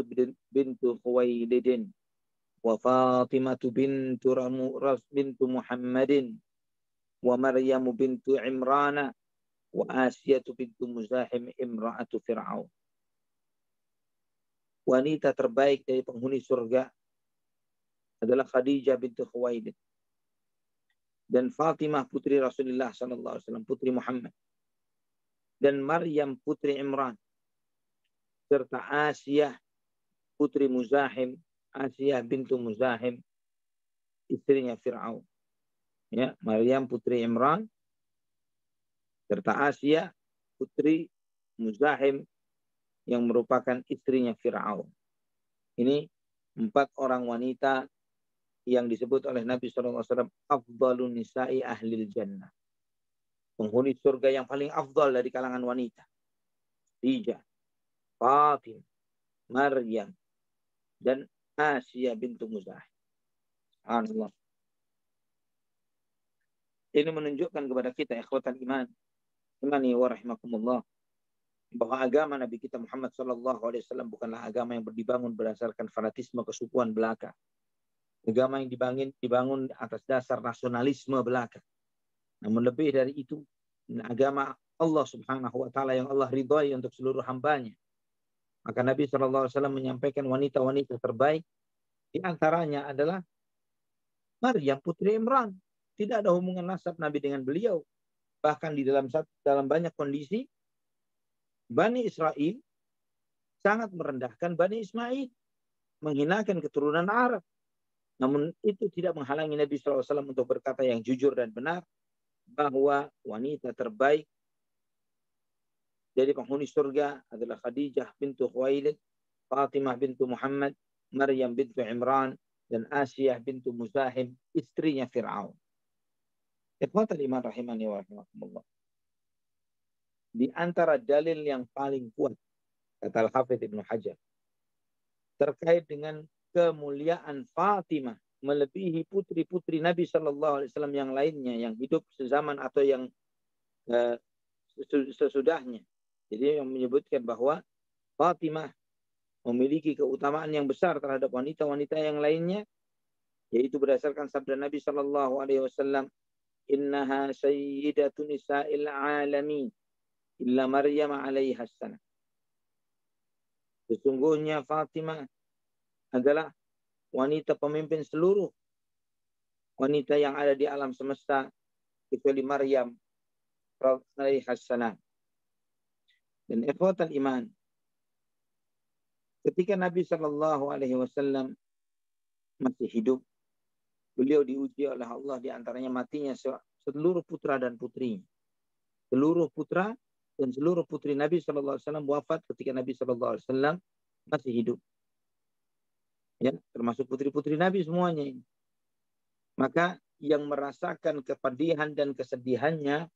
bintu Khuwailid wa Fatimah bintu Muhammadin wa Maryam bintu Imran wa Asiyah bintu Muzahim imra'atu Fir'aun." Wanita terbaik dari penghuni surga adalah Khadijah bintu Khuwailid dan Fatimah putri Rasulullah sallallahu alaihi wasallam, putri Muhammad, dan Maryam putri Imran, serta Asiyah putri Muzahim, Asiyah bintu Muzahim, istrinya Fir'aun. Ya, Maryam putri Imran serta Asiyah putri Muzahim yang merupakan istrinya Fir'aun. Ini 4 orang wanita yang disebut oleh Nabi SAW afdalun nisa'i ahlil jannah. Penghuni surga yang paling afdal dari kalangan wanita. Khadijah, Fatimah, Maryam, dan Asiyah bintu Muzahim. Subhanallah. Ini menunjukkan kepada kita, ikhwatan iman, imani wa rahimakumullah, bahwa agama Nabi kita Muhammad SAW bukanlah agama yang dibangun berdasarkan fanatisme kesukuan belaka. Agama yang dibangun atas dasar nasionalisme belaka. Namun lebih dari itu, agama Allah Subhanahu wa taala yang Allah ridhai untuk seluruh hambanya. Maka Nabi SAW menyampaikan wanita-wanita terbaik, di antaranya adalah Maryam putri Imran. Tidak ada hubungan nasab Nabi dengan beliau. Bahkan di dalam banyak kondisi, Bani Israel sangat merendahkan Bani Ismail, menghinakan keturunan Arab. Namun itu tidak menghalangi Nabi SAW untuk berkata yang jujur dan benar, bahwa wanita terbaik dari penghuni surga adalah Khadijah bintu Khuwailid, Fatimah bintu Muhammad, Maryam bintu Imran, dan Asiyah bintu Muzahim, istrinya Fir'aun. Ikhwatal iman rahimani wa rahimakumullah. Di antara dalil yang paling kuat, kata Al-Hafidz Ibnu Hajar, terkait dengan kemuliaan Fatimah melebihi putri-putri Nabi Shallallahu Alaihi Wasallam yang lainnya yang hidup sezaman atau yang sesudahnya. Jadi yang menyebutkan bahwa Fatimah memiliki keutamaan yang besar terhadap wanita-wanita yang lainnya, yaitu berdasarkan sabda Nabi Shallallahu Alaihi Wasallam, Innaha sayyidatu nisa'il alamin illa Maryam alaiha salam. Sesungguhnya Fatimah adalah wanita pemimpin seluruh wanita yang ada di alam semesta kecuali Maryam alaiha salam. Dan ikhwatal iman, ketika Nabi Shallallahu Alaihi Wasallam masih hidup, beliau diuji oleh Allah, di antaranya matinya seluruh putra dan putrinya. Seluruh putra dan seluruh putri Nabi Shallallahu Alaihi Wasallam wafat ketika Nabi Shallallahu Alaihi Wasallam masih hidup. Ya, termasuk putri-putri Nabi semuanya ini. Maka yang merasakan kepedihan dan kesedihannya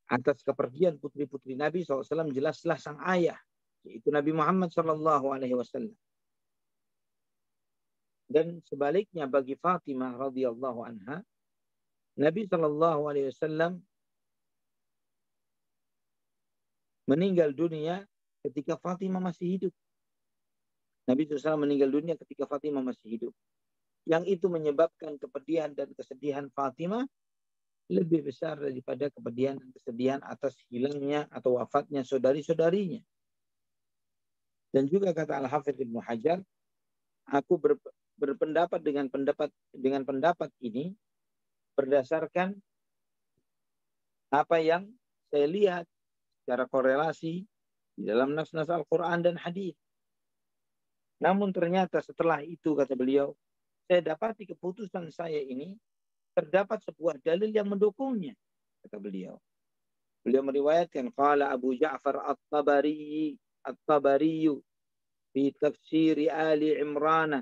atas kepergian putri-putri Nabi SAW jelaslah sang ayah, yaitu Nabi Muhammad SAW. Dan sebaliknya bagi Fatimah radhiyallahu anha, Nabi SAW meninggal dunia ketika Fatimah masih hidup. Nabi SAW meninggal dunia ketika Fatimah masih hidup. Yang itu menyebabkan kepedihan dan kesedihan Fatimah lebih besar daripada kepedihan dan kesedihan atas hilangnya atau wafatnya saudari-saudarinya. Dan juga kata Al-Hafidz Ibnu Hajar, aku berpendapat dengan pendapat ini berdasarkan apa yang saya lihat secara korelasi di dalam nas-nas Al-Quran dan hadis. Namun ternyata setelah itu, kata beliau, saya dapati keputusan saya ini terdapat sebuah dalil yang mendukungnya, kata beliau. Beliau meriwayatkan, qala Abu Ja'far At-Tabari fi tafsir Ali Imran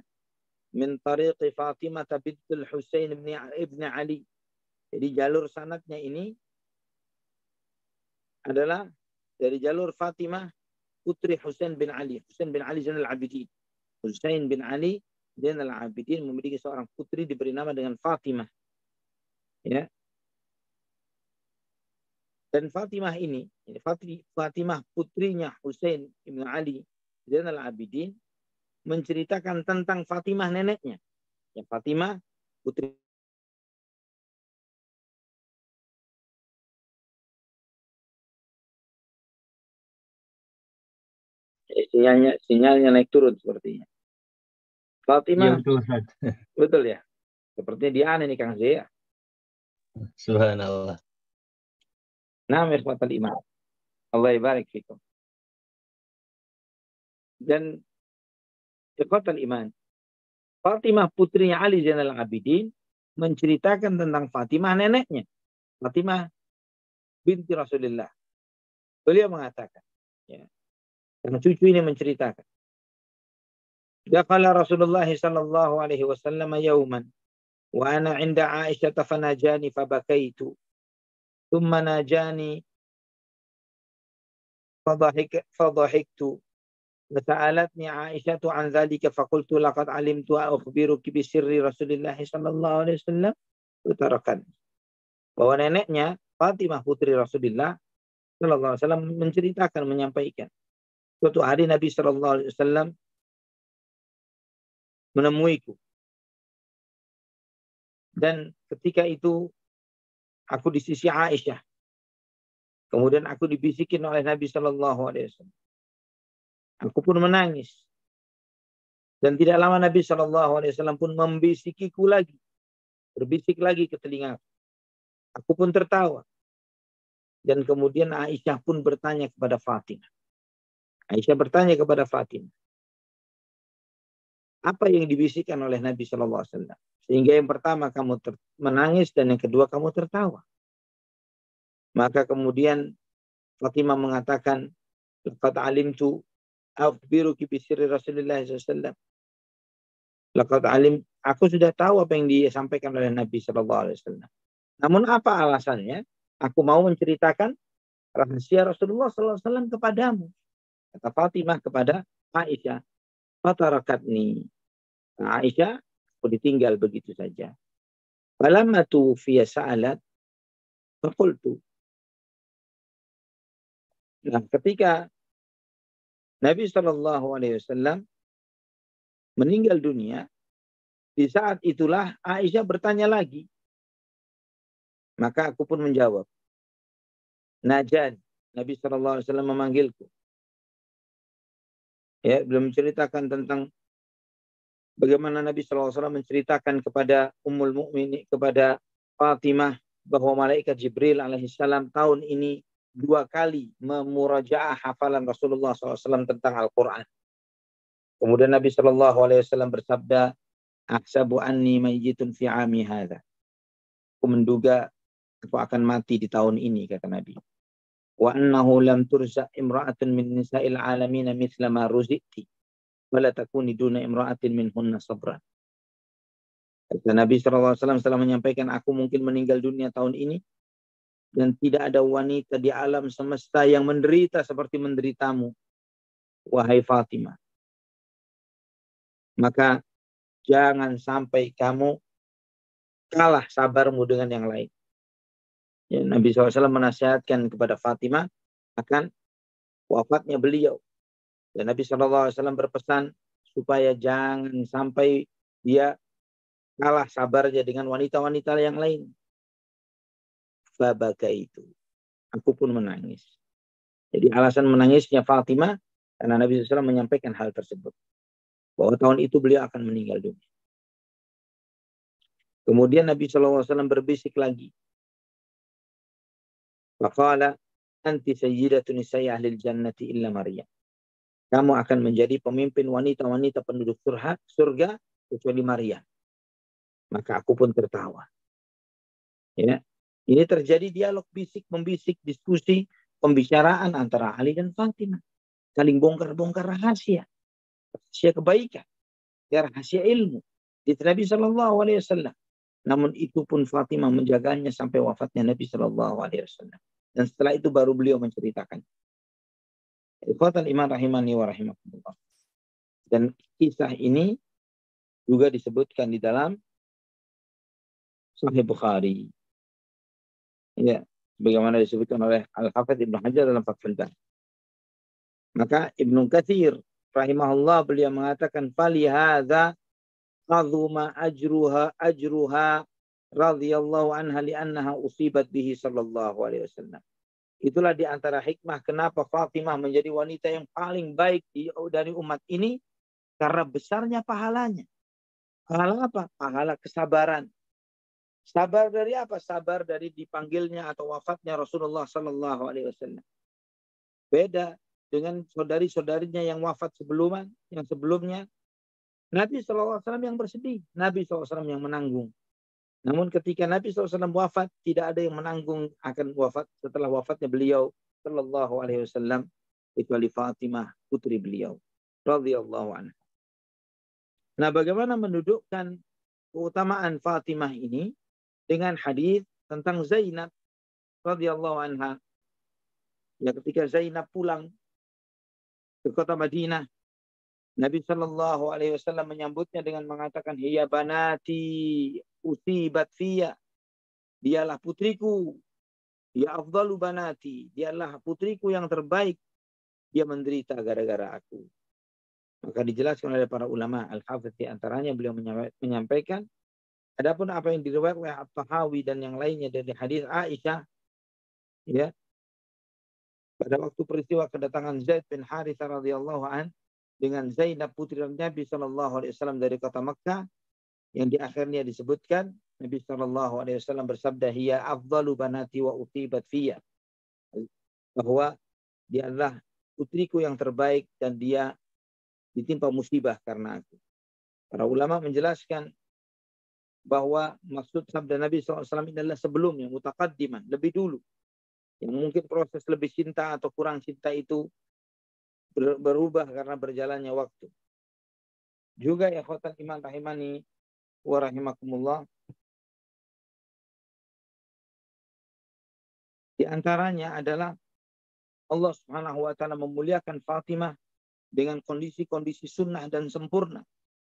min tariq Fatimah bint Al-Husain ibn Ali. Jadi jalur sanadnya ini adalah dari jalur Fatimah putri Husain bin Ali. Husain bin Ali Zainal Abidin. Husain bin Ali Zainal Abidin memiliki seorang putri diberi nama dengan Fatimah. Ya. Dan Fatimah ini, Fatimah putrinya Husain bin Ali Zainal Abidin, menceritakan tentang Fatimah neneknya. Ya, Fatimah putri. Sinyalnya naik turun sepertinya. Fatimah. Ya, betul, Ustaz. Betul ya. Sepertinya dia aneh nih Kang Zia. Subhanallah. Nah, mirfatal iman. Allah ibarik fikum. Dan mirfatal iman. Fatimah putrinya Ali Zainal Abidin menceritakan tentang Fatimah neneknya. Fatimah binti Rasulullah. Beliau mengatakan, ya, karena cucu ini menceritakan. Dakhala Rasulullah sallallahu alaihi wasallam yauman wa ana 'inda Aisyah fanajani fabakaitu. Thumma najani fadhahiktu. Sa'alatni Aisyah an dzalika faqultu laqad 'alimtu akhbiruki bi sirri Rasulillah sallallahu alaihi wasallam. Utarakan bahwa neneknya Fatimah putri Rasulullah sallallahu alaihi wasallam menceritakan, menyampaikan, suatu hari Nabi sallallahu alaihi wasallam menemuiku. Dan ketika itu aku di sisi Aisyah. Kemudian aku dibisikin oleh Nabi Shallallahu Alaihi Wasallam. Aku pun menangis. Dan tidak lama Nabi Shallallahu Alaihi Wasallam pun membisikiku lagi, berbisik lagi ke telingaku. Aku pun tertawa. Dan kemudian Aisyah pun bertanya kepada Fatimah. Aisyah bertanya kepada Fatimah, apa yang dibisikkan oleh Nabi Shallallahu Alaihi Wasallam? Sehingga yang pertama kamu menangis dan yang kedua kamu tertawa. Maka kemudian Fatimah mengatakan, laqad alimtu akhbiruki bi sirri Rasulullah sallallahu alaihi wasallam. Aku sudah tahu apa yang disampaikan oleh Nabi sallallahu alaihi wasallam. Namun apa alasannya? Aku mau menceritakan rahasia Rasulullah sallallahu alaihi wasallam kepadamu. Kata Fatimah kepada Aisyah, fatarakatni. Nah, Aisyah, aku ditinggal begitu saja. Falamma tufiya sa'alat faqultu. Nah, ketika Nabi Shallallahu Alaihi Wasallam meninggal dunia, Di saat itulah Aisyah bertanya lagi. Maka aku pun menjawab. Najan, Nabi SAW memanggilku. Ya, belum menceritakan tentang bagaimana Nabi SAW menceritakan kepada Ummul Mukminin, kepada Fatimah, bahwa malaikat Jibril alaihissalam tahun ini 2 kali memurajaah hafalan Rasulullah SAW tentang Al-Quran. Kemudian Nabi SAW bersabda, "Ahsabu anni mayyitun fi 'ami hadza." Aku menduga aku akan mati di tahun ini, kata Nabi. Wa annahu lam turza imra'atun min nisa'il alamin mithla ma ruziti wala takuni duna imra'atin minhunna sabran. Kata Nabi SAW setelah menyampaikan, aku mungkin meninggal dunia tahun ini dan tidak ada wanita di alam semesta yang menderita seperti menderitamu, wahai Fatimah. Maka jangan sampai kamu kalah sabarmu dengan yang lain. Ya, Nabi SAW menasihatkan kepada Fatimah akan wafatnya beliau. Dan Nabi SAW berpesan supaya jangan sampai dia kalah sabarnya dengan wanita-wanita yang lain. Fabaka itu. Aku pun menangis. Jadi alasan menangisnya Fatimah karena Nabi SAW menyampaikan hal tersebut. Bahwa tahun itu beliau akan meninggal dunia. Kemudian Nabi SAW berbisik lagi. Faqala anti sayyidatun nisa'i ahlil jannati illa Maryam. Kamu akan menjadi pemimpin wanita-wanita penduduk surga kecuali Maryam. Maka aku pun tertawa. Ya. Ini terjadi dialog bisik-membisik, diskusi, pembicaraan antara Ali dan Fatimah. Saling bongkar-bongkar rahasia. Rahasia kebaikan. Ya, rahasia ilmu. Di Nabi SAW. Namun itu pun Fatimah menjaganya sampai wafatnya Nabi SAW. Dan setelah itu baru beliau menceritakan. Ikhwatal iman rahimani wa rahimakumullah. Dan kisah ini juga disebutkan di dalam Sahih Bukhari. Ya, bagaimana disebutkan oleh Al-Hafidz Ibnu Hajar dalam Fathul Bari. Maka Ibnu Katsir rahimahullah beliau mengatakan fali hadza qadhuma ajruha radhiyallahu anha li'annaha usibat bihi sallallahu alaihi wasallam. Itulah di antara hikmah kenapa Fatimah menjadi wanita yang paling baik dari umat ini, karena besarnya pahalanya. Pahala apa? Pahala kesabaran. Sabar dari apa? Sabar dari dipanggilnya atau wafatnya Rasulullah Sallallahu Alaihi Wasallam. Beda dengan saudari-saudarinya yang wafat yang sebelumnya. Nabi SAW yang bersedih, Nabi SAW yang menanggung. Namun ketika Nabi SAW wafat, tidak ada yang menanggung akan wafat setelah wafatnya beliau Sallallahu Alaihi Wasallam kecuali Fatimah putri beliau radhiyallahu anha. Nah, bagaimana mendudukkan keutamaan Fatimah ini dengan hadis tentang Zainab radhiyallahu anha. Ya, ketika Zainab pulang ke kota Madinah, Nabi Shallallahu Alaihi Wasallam menyambutnya dengan mengatakan, "Hiya banati usibat fiya." Dialah putriku. Ya afdalu banati. Dialah putriku yang terbaik. Dia menderita gara-gara aku. Maka dijelaskan oleh para ulama Al-Hafidz di antaranya beliau menyampaikan, adapun apa yang diriwayatkan oleh At-Tahawi dan yang lainnya dari hadis Aisyah, ya, pada waktu peristiwa kedatangan Zaid bin Harithah radhiyallahu an dengan Zainab putri Nabi sallallahu alaihi wasallam dari kota Makkah, yang di akhirnya disebutkan Nabi sallallahu alaihi wasallam bersabda, "Hiya afdalu banati wa utibat fiyya." Bahwa dia adalah putriku yang terbaik dan dia ditimpa musibah karena aku. Para ulama menjelaskan bahwa maksud sabda Nabi SAW ini adalah sebelumnya, mutaqaddiman, lebih dulu. Yang mungkin proses lebih cinta atau kurang cinta itu berubah karena berjalannya waktu. Juga ya khotan iman rahimani wa rahimakumullah. Di antaranya adalah Allah Subhanahu wa taala memuliakan Fatimah dengan kondisi-kondisi sunnah dan sempurna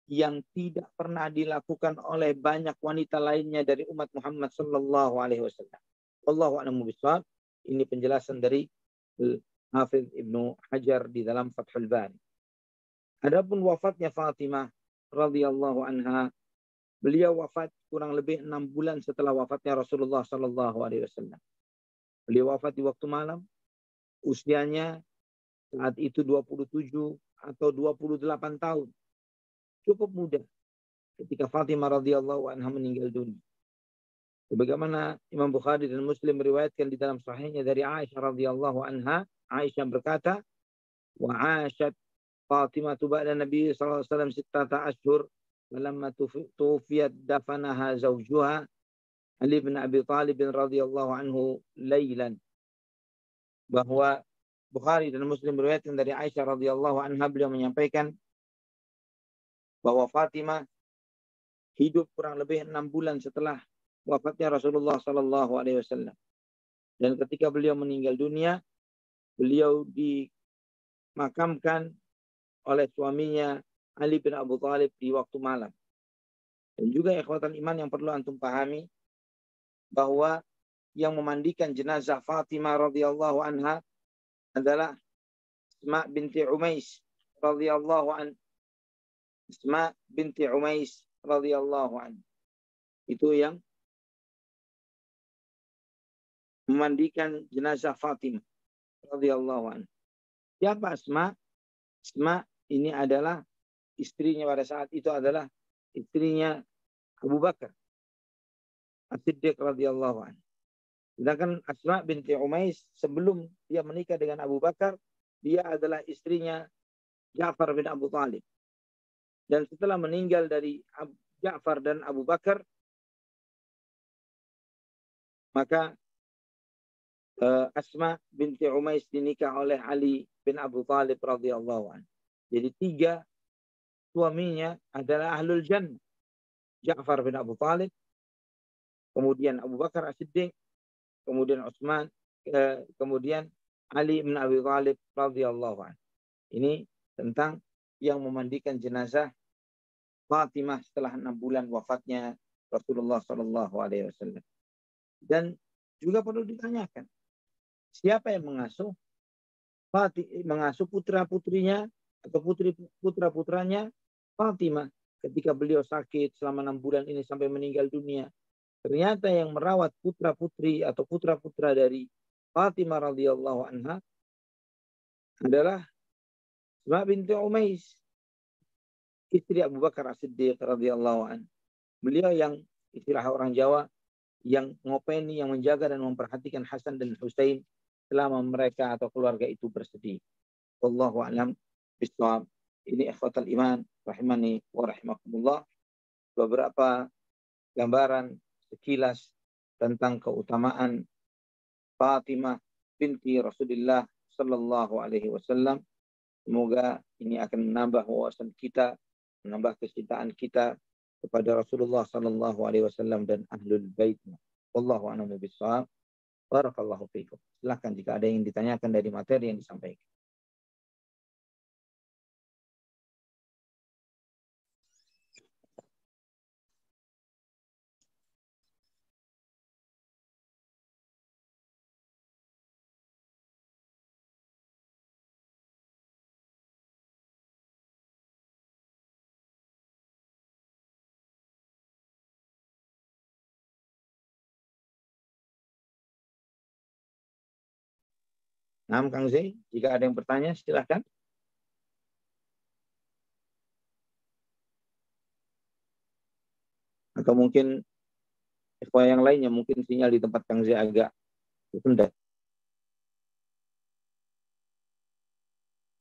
yang tidak pernah dilakukan oleh banyak wanita lainnya dari umat Muhammad sallallahu alaihi wasallam. Wallahu a'lamu bishawab. Ini penjelasan dari Hafidz Ibnu Hajar di dalam Fathul Bari. Adapun wafatnya Fatimah radhiyallahu anha Beliau wafat kurang lebih 6 bulan setelah wafatnya Rasulullah Sallallahu Alaihi Wasallam. Beliau wafat di waktu malam. Usianya saat itu 27 atau 28 tahun. Cukup muda ketika Fatimah radhiyallahu anha meninggal dunia. Sebagaimana Imam Bukhari dan Muslim meriwayatkan di dalam sahihnya dari Aisyah radhiyallahu anha, Aisyah berkata, "Wa 'ashat Fatimah ba'da Nabi sallallahu alaihi wasallam 6 ashhur, falamma tuwfiyat dafanaha zawjuha Ali bin Abi Thalib radhiyallahu anhu lailan." Bahwa Bukhari dan Muslim meriwayatkan dari Aisyah radhiyallahu anha, beliau menyampaikan bahwa Fatimah hidup kurang lebih 6 bulan setelah wafatnya Rasulullah sallallahu alaihi wasallam. Dan ketika beliau meninggal dunia, beliau dimakamkan oleh suaminya Ali bin Abi Thalib di waktu malam. Dan juga ikhwatan iman yang perlu antum pahami bahwa yang memandikan jenazah Fatimah radhiyallahu anha adalah Asma binti Umais radhiyallahu an. Asma binti Umais radhiyallahu an. Itu yang memandikan jenazah Fatimah radhiyallahu an. Siapa Asma? Asma ini adalah istrinya pada saat itu adalah istrinya Abu Bakar As-Siddiq radhiyallahu an. Sedangkan Asma binti Umais sebelum dia menikah dengan Abu Bakar, dia adalah istrinya Ja'far bin Abu Thalib. Dan setelah meninggal dari Ja'far dan Abu Bakar, maka Asma binti Umais dinikah oleh Ali bin Abu Thalib radhiyallahu an. Jadi 3 suaminya adalah ahlul jannah. Ja'far bin Abu Thalib, kemudian Abu Bakar As-Siddiq, kemudian Utsman, kemudian Ali bin Abi Thalib radhiyallahu anhu. Ini tentang yang memandikan jenazah Fatimah setelah 6 bulan wafatnya Rasulullah sallallahu alaihi wasallam. Dan juga perlu ditanyakan, siapa yang mengasuh putra-putrinya atau putra-putranya Fatimah ketika beliau sakit selama 6 bulan ini sampai meninggal dunia? Ternyata yang merawat putra-putri atau putra-putra dari Fatimah radhiyallahu anha adalah Asma binti Umais, istri Abu Bakar As-Siddiq radhiyallahu anhu. Beliau yang istilah orang Jawa yang ngopeni, yang menjaga dan memperhatikan Hasan dan Husain selama mereka atau keluarga itu bersedih. Wallahu a'lam bishawab. Ini ikhwatal iman rahimani wa rahimakumullah, beberapa gambaran sekilas tentang keutamaan Fatimah binti Rasulullah sallallahu alaihi wasallam. Semoga ini akan menambah wawasan kita, menambah kecintaan kita kepada Rasulullah sallallahu alaihi wasallam dan ahlul baitnya. Wallahu a'lam bishawab. Barakallahu fiikum. Silakan jika ada yang ditanyakan dari materi yang disampaikan. Nah, Kang Zai, jika ada yang bertanya silakan. Atau mungkin yang lainnya, mungkin sinyal di tempat Kang Zai agak rendah.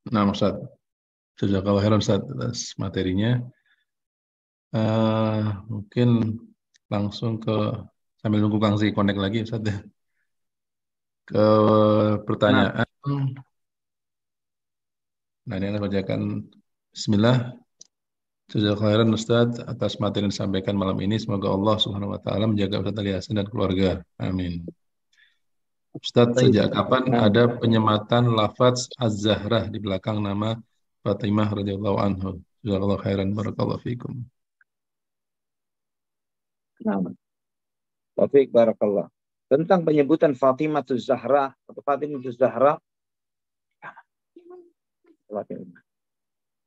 Nah, Ustaz, jazakallahu khairan Ustaz atas materinya. Mungkin langsung sambil nunggu Kang Zai connect lagi Ustaz ya, ke pertanyaan. Nah, ini akan bacakan. Bismillah. Jazakallahu khairan Ustaz atas materi yang disampaikan malam ini. Semoga Allah Subhanahu wa taala menjaga Ustaz Ali Hasan dan keluarga. Amin. Ustaz, sejak kapan ada penyematan lafaz Az-Zahrah di belakang nama Fatimah radhiyallahu anha? Jazakallahu khairan, barakallahu fikum. Taufik barakallah. Tentang penyebutan Fatimah Az-Zahra atau Fatimah Az-Zahra,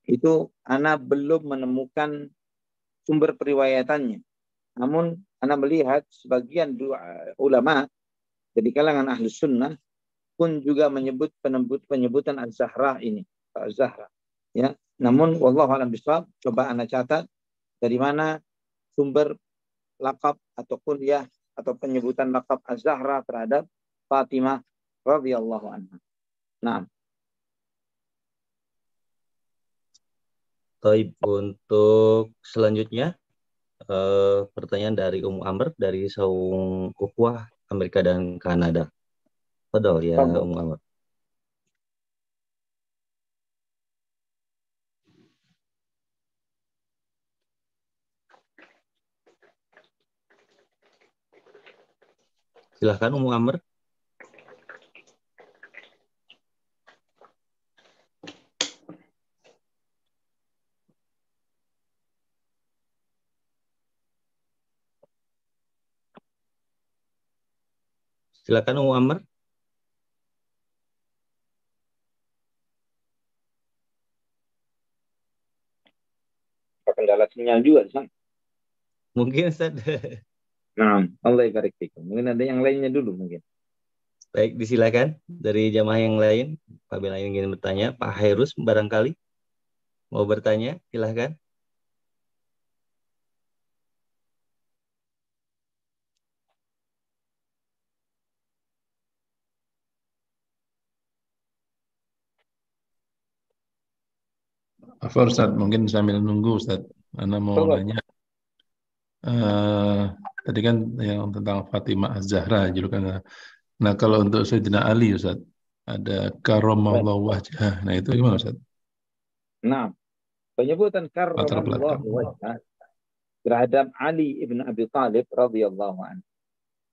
itu ana belum menemukan sumber periwayatannya. Namun Anda melihat sebagian ulama dari kalangan Ahlus Sunnah pun juga menyebut penyebutan Az-Zahra ini, Az-Zahra. Ya, namun wallahu a'lam bishawab, coba Anda catat dari mana sumber lakab atau kunyah atau penyebutan lakab Az-Zahra terhadap Fatimah radhiyallahu anha. Nah, Taib, untuk selanjutnya pertanyaan dari Amr dari Saung Ukhuwah Amerika dan Kanada. Padahal ya Amr. Silahkan Amr. Silakan Amr. Kendala sinyal juga di sana. Mungkin Ustaz. Nah, Allah barik fikum. Mungkin ada yang lainnya dulu mungkin. Baik, disilakan dari jamaah yang lain. Apabila ingin bertanya, Pak Hairus barangkali mau bertanya, silahkan. Apa Ustaz, mungkin sambil nunggu Ustaz, Ana mau nanya. Tadi kan yang tentang Fatimah Az-Zahra julukan. Nah, kalau untuk Sayyidina Ali Ustaz, ada karramallahu wajhah. Nah, itu gimana Ustaz? Nah, penyebutan Latar belakang. karramallahu wajhah terhadap Ali ibn Abi Thalib radhiyallahu anhu.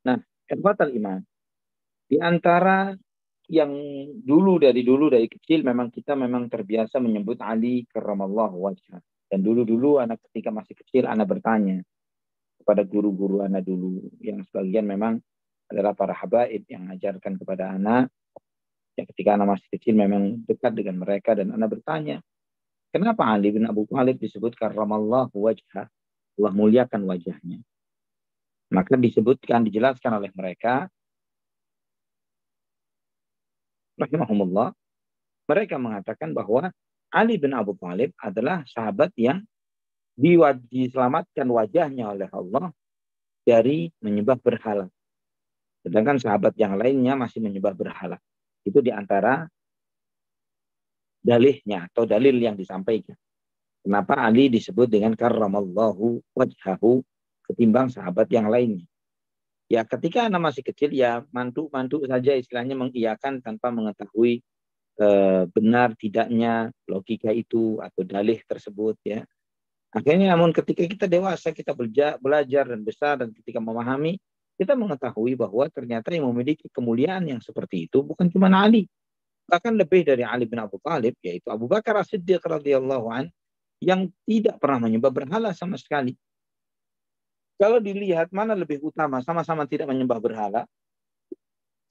Nah, ikhwatal iman, di antara yang dari kecil memang kita terbiasa menyebut Ali karramallahu wajhah. Dan dulu anak ketika masih kecil anak bertanya kepada guru-guru anak dulu, yang sebagian memang adalah para habaib yang mengajarkan kepada anak. Yang ketika anak masih kecil memang dekat dengan mereka, dan anak bertanya, kenapa Ali bin Abi Thalib disebut karramallahu wajhah, Allah muliakan wajahnya? Maka dijelaskan oleh mereka, rahimahumullah, mereka mengatakan bahwa Ali bin Abi Thalib adalah sahabat yang diselamatkan wajahnya oleh Allah dari menyembah berhala. Sedangkan sahabat yang lainnya masih menyembah berhala. Itu diantara dalihnya atau dalil yang disampaikan. Kenapa Ali disebut dengan karramallahu wajhahu ketimbang sahabat yang lainnya? Ya, ketika anak masih kecil ya mantu saja istilahnya mengiyakan tanpa mengetahui benar tidaknya logika itu atau dalih tersebut ya. Akhirnya namun ketika kita dewasa, kita belajar dan besar, dan ketika memahami, kita mengetahui bahwa ternyata yang memiliki kemuliaan yang seperti itu bukan cuma Ali, bahkan lebih dari Ali bin Abi Thalib, yaitu Abu Bakar As-Siddiq radhiyallahu an, yang tidak pernah menyembah berhala sama sekali. Kalau dilihat mana lebih utama, sama-sama tidak menyembah berhala,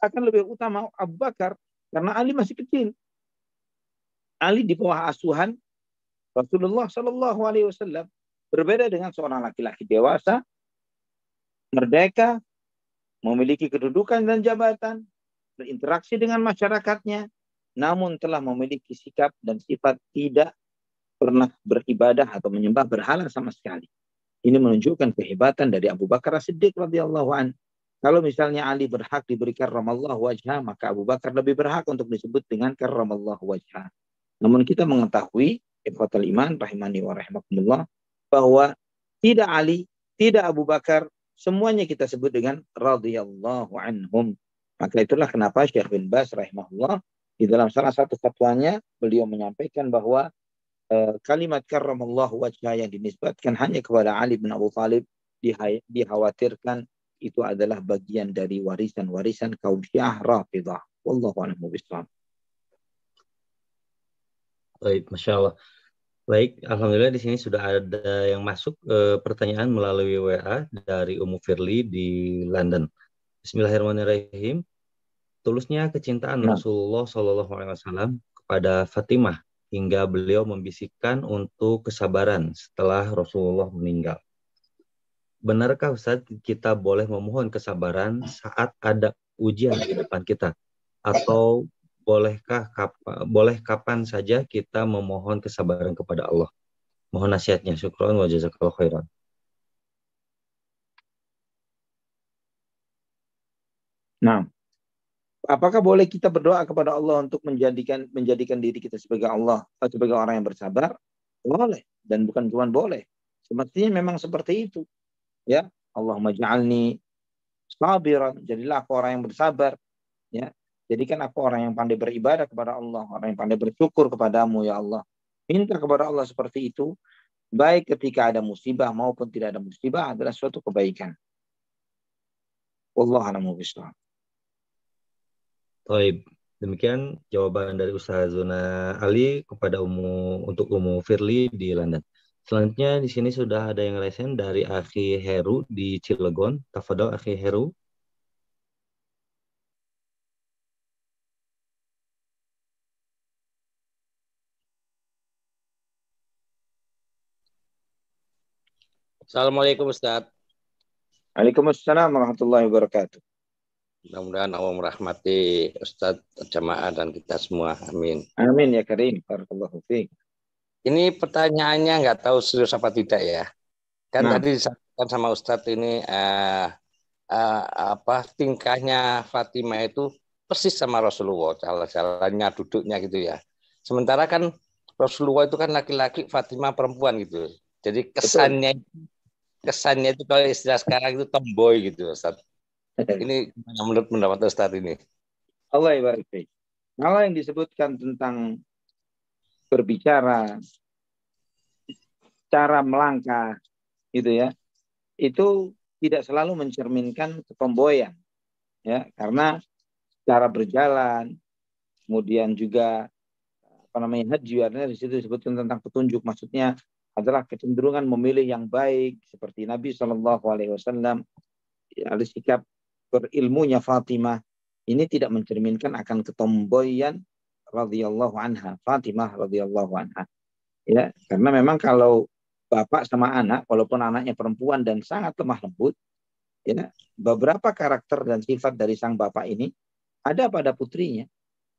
akan lebih utama Abu Bakar, karena Ali masih kecil. Ali di bawah asuhan Rasulullah Shallallahu Alaihi Wasallam, berbeda dengan seorang laki-laki dewasa, merdeka, memiliki kedudukan dan jabatan, berinteraksi dengan masyarakatnya, namun telah memiliki sikap dan sifat tidak pernah beribadah atau menyembah berhala sama sekali. Ini menunjukkan kehebatan dari Abu Bakar As-Siddiq radhiyallahu an. Kalau misalnya Ali berhak diberi karramallahu wajhah, maka Abu Bakar lebih berhak untuk disebut dengan karramallahu wajhah. Namun kita mengetahui, ikhwatal iman rahimani wa rahimakumullah, bahwa tidak Ali, tidak Abu Bakar, semuanya kita sebut dengan radhiyallahu anhum. Maka itulah kenapa Syekh bin Baz rahimahullah di dalam salah satu fatwanya beliau menyampaikan bahwa kalimat karramallahu wajhah yang dinisbatkan hanya kepada Ali bin Abi Thalib dikhawatirkan itu adalah bagian dari warisan-warisan kaum Syiah Rafidhah. Wallahu a'lam bishawab. Baik, Masya Allah. Baik, alhamdulillah di sini sudah ada yang masuk pertanyaan melalui WA dari Ummu Firly di London. Bismillahirrahmanirrahim. Tulusnya kecintaan Rasulullah SAW kepada Fatimah hingga beliau membisikkan untuk kesabaran setelah Rasulullah meninggal. Benarkah Ustaz kita boleh memohon kesabaran saat ada ujian di depan kita? Atau boleh kapan saja kita memohon kesabaran kepada Allah? Mohon nasihatnya. Syukran wa jazakallahu khairan. Nah, apakah boleh kita berdoa kepada Allah untuk menjadikan diri kita sebagai sebagai orang yang bersabar? Boleh, dan bukan cuma boleh. Semestinya memang seperti itu. Ya, Allahumma ja'alni sabiran, jadilah aku orang yang bersabar. Ya, jadikan aku orang yang pandai beribadah kepada Allah, orang yang pandai bersyukur kepadamu ya Allah. Minta kepada Allah seperti itu, baik ketika ada musibah maupun tidak ada musibah, adalah suatu kebaikan. Wallahu a'lam bishawab. Baik, demikian jawaban dari Ustazuna Ali kepada untuk Umu Firly di London. Selanjutnya di sini sudah ada yang resen dari Akhi Heru di Cilegon. Tafadhol Akhi Heru. Assalamualaikum Ustaz. Waalaikumsalam warahmatullahi wabarakatuh. Mudah-mudahan Allah merahmati Ustaz, jamaah dan kita semua. Amin. Amin ya karim. Barakallahu fiik. Ini pertanyaannya nggak tahu serius apa tidak ya. Kan tadi disampaikan sama Ustaz ini tingkahnya Fatimah itu persis sama Rasulullah, jalannya, duduknya gitu ya. Sementara kan Rasulullah itu kan laki-laki, Fatimah perempuan gitu. Jadi kesannya itu kalau istilah sekarang itu tomboy gitu Ustaz. Ini menurut pendapat Ustaz ini. Allah ibarik. Kalau yang disebutkan tentang berbicara, cara melangkah, gitu ya, itu tidak selalu mencerminkan ketomboyan, ya, karena cara berjalan, kemudian juga haji, artinya di situ disebutkan tentang petunjuk, maksudnya adalah kecenderungan memilih yang baik, seperti Nabi SAW. Ada sikap berilmunya Fatimah ini tidak mencerminkan akan ketomboyan radhiyallahu anha, Fatimah radhiyallahu anha. Ya, karena memang kalau bapak sama anak, walaupun anaknya perempuan dan sangat lemah lembut, ya, beberapa karakter dan sifat dari sang bapak ini ada pada putrinya.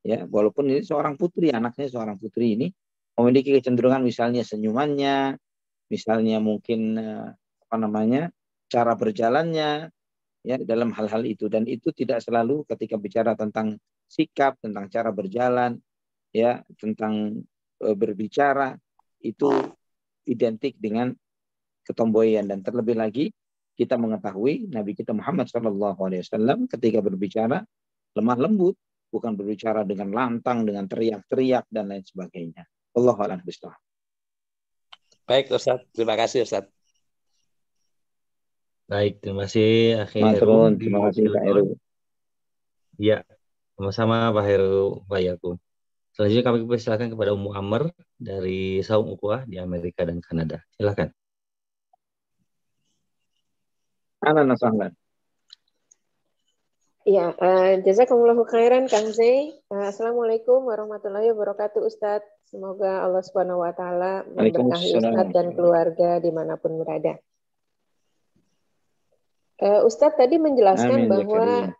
Ya, walaupun ini seorang putri, anaknya seorang putri ini memiliki kecenderungan misalnya senyumannya, misalnya mungkin cara berjalannya, ya, dalam hal-hal itu, dan itu tidak selalu ketika bicara tentang sikap, tentang cara berjalan, ya, tentang berbicara itu identik dengan ketomboyan. Dan terlebih lagi kita mengetahui Nabi kita Muhammad SAW ketika berbicara lemah lembut, bukan berbicara dengan lantang, dengan teriak-teriak dan lain sebagainya. Allahu a'lam bishawab. Baik Ustaz, terima kasih Ustaz. Baik, terima kasih Akhi Heru. Terima kasih Pak Heru. Ya, sama-sama Pak Heru, Pak Yakub. Selanjutnya kami persilakan kepada Ummu Amr dari Saung Ukhuwah di Amerika dan Kanada. Silakan. Ahlan wa sahlan. Ya, jazakumullahu khairan Kang Zai. Assalamualaikum warahmatullahi wabarakatuh Ustadz. Semoga Allah Subhanahu wa taala memberkahi Ustadz dan keluarga dimanapun berada. Ustadz tadi menjelaskan bahwa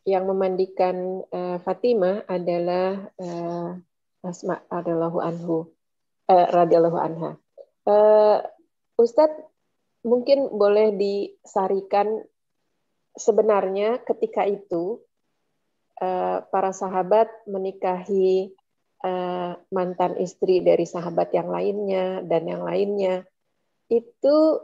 yang memandikan Fatimah adalah Asma radhiyallahu anha. Ustadz mungkin boleh disarikan sebenarnya ketika itu para sahabat menikahi mantan istri dari sahabat yang lainnya dan yang lainnya, itu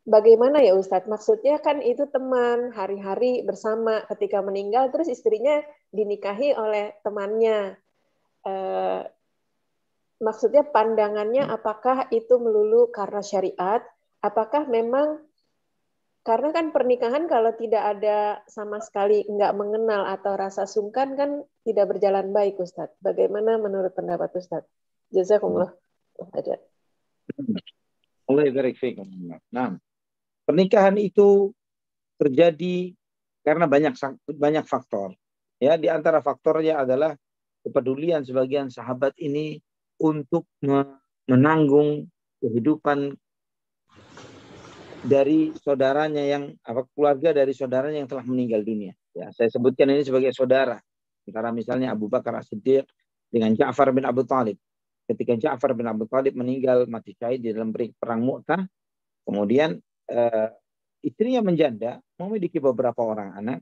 bagaimana ya Ustadz? Maksudnya kan itu teman, hari-hari bersama, ketika meninggal terus istrinya dinikahi oleh temannya. Maksudnya pandangannya apakah itu melulu karena syariat? Apakah memang karena kan pernikahan kalau tidak ada sama sekali nggak mengenal atau rasa sungkan kan tidak berjalan baik Ustadz. Bagaimana menurut pendapat Ustadz? Jazakumullah. Allah barik fiikum. Nah, pernikahan itu terjadi karena banyak faktor. Ya, di antara faktornya adalah kepedulian sebagian sahabat ini untuk menanggung kehidupan dari saudaranya keluarga dari saudaranya yang telah meninggal dunia. Ya, saya sebutkan ini sebagai saudara. Antara misalnya Abu Bakar As-Siddiq dengan Ja'far bin Abu Thalib. Ketika Ja'far bin Abu Thalib meninggal mati syahid di dalam perang Mu'tah, kemudian istrinya menjanda, memiliki beberapa orang anak,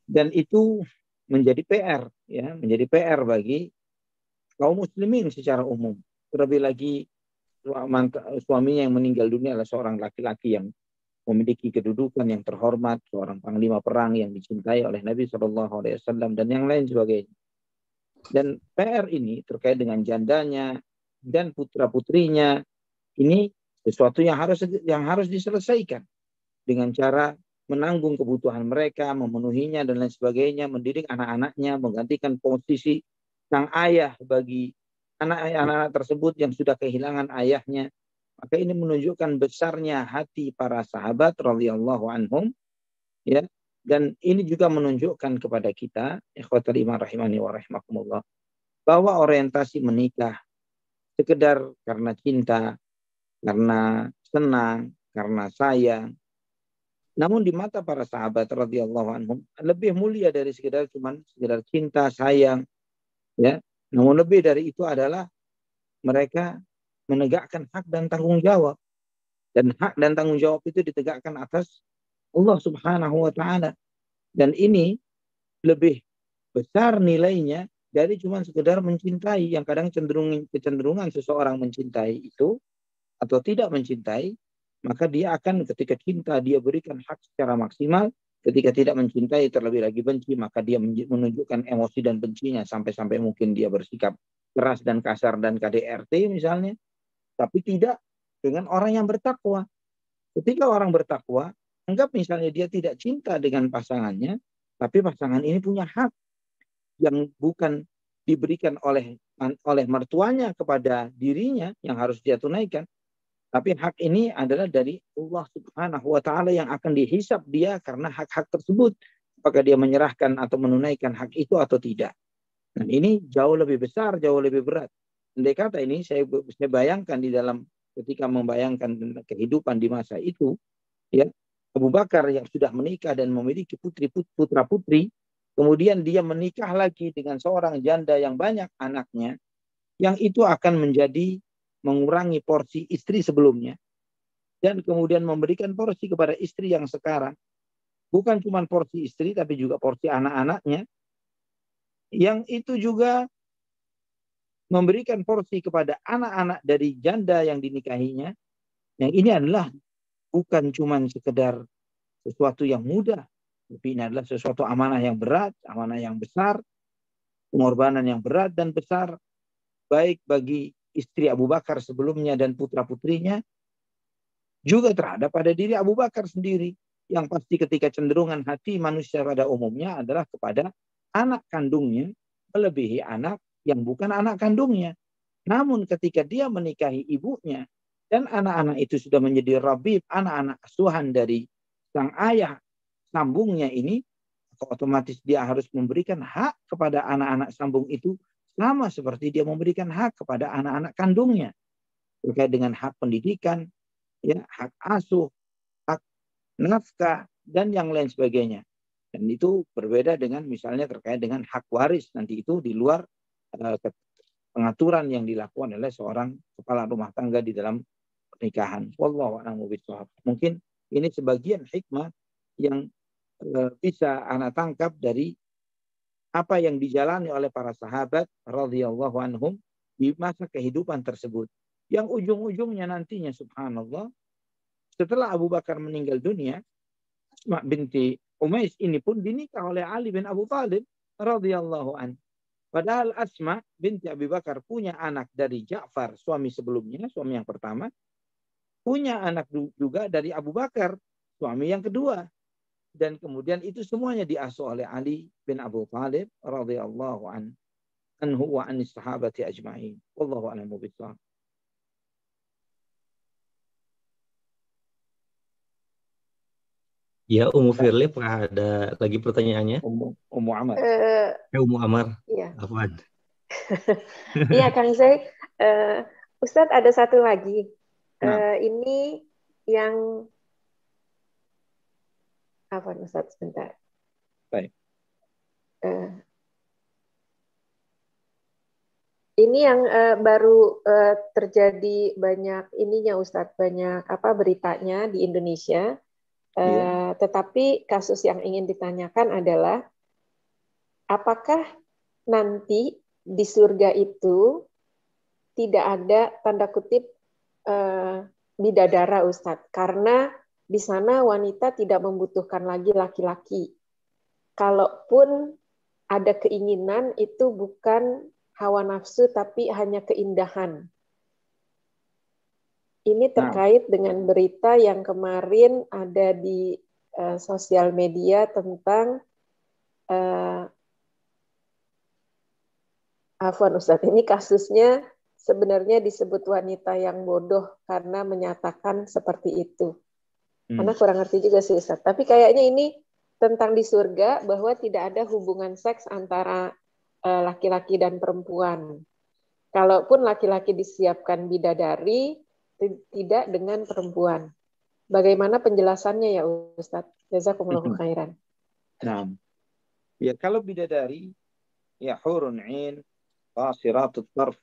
dan itu menjadi PR, ya, menjadi PR bagi kaum muslimin secara umum. Terlebih lagi suaminya yang meninggal dunia adalah seorang laki-laki yang memiliki kedudukan yang terhormat, seorang panglima perang yang dicintai oleh Nabi SAW dan yang lain sebagainya. Dan PR ini terkait dengan jandanya dan putra-putrinya, ini sesuatu yang harus diselesaikan dengan cara menanggung kebutuhan mereka, memenuhinya dan lain sebagainya, mendidik anak-anaknya, menggantikan posisi sang ayah bagi anak-anak tersebut yang sudah kehilangan ayahnya. Maka ini menunjukkan besarnya hati para sahabat radhiyallahu anhum, ya. Dan ini juga menunjukkan kepada kita, ikhwatal iman rahimani wa rahimakumullah, bahwa orientasi menikah sekedar karena cinta, karena senang, karena sayang, namun di mata para sahabat radhiyallahu anhum lebih mulia dari sekedar cinta, sayang, ya. Namun lebih dari itu adalah mereka menegakkan hak dan tanggung jawab. Dan hak dan tanggung jawab itu ditegakkan atas Allah Subhanahu wa taala. Dan ini lebih besar nilainya dari cuma sekedar mencintai, yang kadang kecenderungan seseorang mencintai itu atau tidak mencintai, maka dia akan ketika cinta dia berikan hak secara maksimal, ketika tidak mencintai terlebih lagi benci, maka dia menunjukkan emosi dan bencinya sampai-sampai mungkin dia bersikap keras dan kasar dan KDRT misalnya. Tapi tidak dengan orang yang bertakwa. Ketika orang bertakwa, anggap misalnya dia tidak cinta dengan pasangannya, tapi pasangan ini punya hak yang bukan diberikan oleh mertuanya kepada dirinya yang harus dia tunaikan. Tapi hak ini adalah dari Allah Subhanahu wa taala yang akan dihisab dia karena hak-hak tersebut. Apakah dia menyerahkan atau menunaikan hak itu atau tidak. Nah, ini jauh lebih besar, jauh lebih berat. Andai kata ini saya bayangkan di dalam ketika membayangkan kehidupan di masa itu, ya, Abu Bakar yang sudah menikah dan memiliki putra-putri, kemudian dia menikah lagi dengan seorang janda yang banyak anaknya, yang itu akan menjadi mengurangi porsi istri sebelumnya, dan kemudian memberikan porsi kepada istri yang sekarang. Bukan cuma porsi istri, tapi juga porsi anak-anaknya, yang itu juga memberikan porsi kepada anak-anak dari janda yang dinikahinya. Yang ini adalah bukan cuma sekedar sesuatu yang mudah, tapi ini adalah sesuatu amanah yang berat, amanah yang besar, pengorbanan yang berat dan besar, baik bagi istri Abu Bakar sebelumnya dan putra-putrinya, juga terhadap pada diri Abu Bakar sendiri. Yang pasti ketika cenderungan hati manusia pada umumnya adalah kepada anak kandungnya, melebihi anak yang bukan anak kandungnya. Namun ketika dia menikahi ibunya, dan anak-anak itu sudah menjadi rabib, anak-anak asuhan dari sang ayah sambungnya ini, otomatis dia harus memberikan hak kepada anak-anak sambung itu sama seperti dia memberikan hak kepada anak-anak kandungnya. Terkait dengan hak pendidikan, ya, hak asuh, hak nafkah, dan yang lain sebagainya. Dan itu berbeda dengan misalnya terkait dengan hak waris. Nanti itu di luar pengaturan yang dilakukan oleh seorang kepala rumah tangga di dalam pernikahan. Wallahu a'lam bishawab. Mungkin ini sebagian hikmah yang bisa anak tangkap dari apa yang dijalani oleh para sahabat radhiyallahu anhum di masa kehidupan tersebut. Yang ujung-ujungnya nantinya subhanallah, setelah Abu Bakar meninggal dunia, Asma binti Umais ini pun dinikah oleh Ali bin Abu Thalib radhiyallahu anhu. Padahal Asma binti Abu Bakar punya anak dari Ja'far, suami sebelumnya, suami yang pertama. Punya anak juga dari Abu Bakar, suami yang kedua. Dan kemudian itu semuanya diasuh oleh Ali bin Abu Thalib radhiyallahu anhu wa anis sahabati ajma'in. Wallahu a'lam bishawab. Ya, Umu Firly, apakah ada lagi pertanyaannya? Ummu Amar. Umu Amar, Iya, Afwan. iya Kang Zai. Ustadz ada satu lagi. Nah, Ini yang apa Ustadz sebentar. baik. Eh, Ini yang baru terjadi banyak ininya Ustadz, banyak apa beritanya di Indonesia. Iya. Tetapi kasus yang ingin ditanyakan adalah apakah nanti di surga itu tidak ada tanda kutip bidadara Ustadz, karena di sana wanita tidak membutuhkan lagi laki-laki. Kalaupun ada keinginan itu bukan hawa nafsu tapi hanya keindahan. Ini terkait dengan berita yang kemarin ada di sosial media tentang Afwan Ustadz, ini kasusnya sebenarnya disebut wanita yang bodoh karena menyatakan seperti itu. Karena kurang ngerti juga sih Ustadz. Tapi kayaknya ini tentang di surga bahwa tidak ada hubungan seks antara laki-laki dan perempuan. Kalaupun laki-laki disiapkan bidadari, tidak dengan perempuan. Bagaimana penjelasannya ya Ustadz? Jazakumullahu khairan. Nah, ya kalau bidadari, ya hurun ain, qasiratut tarf,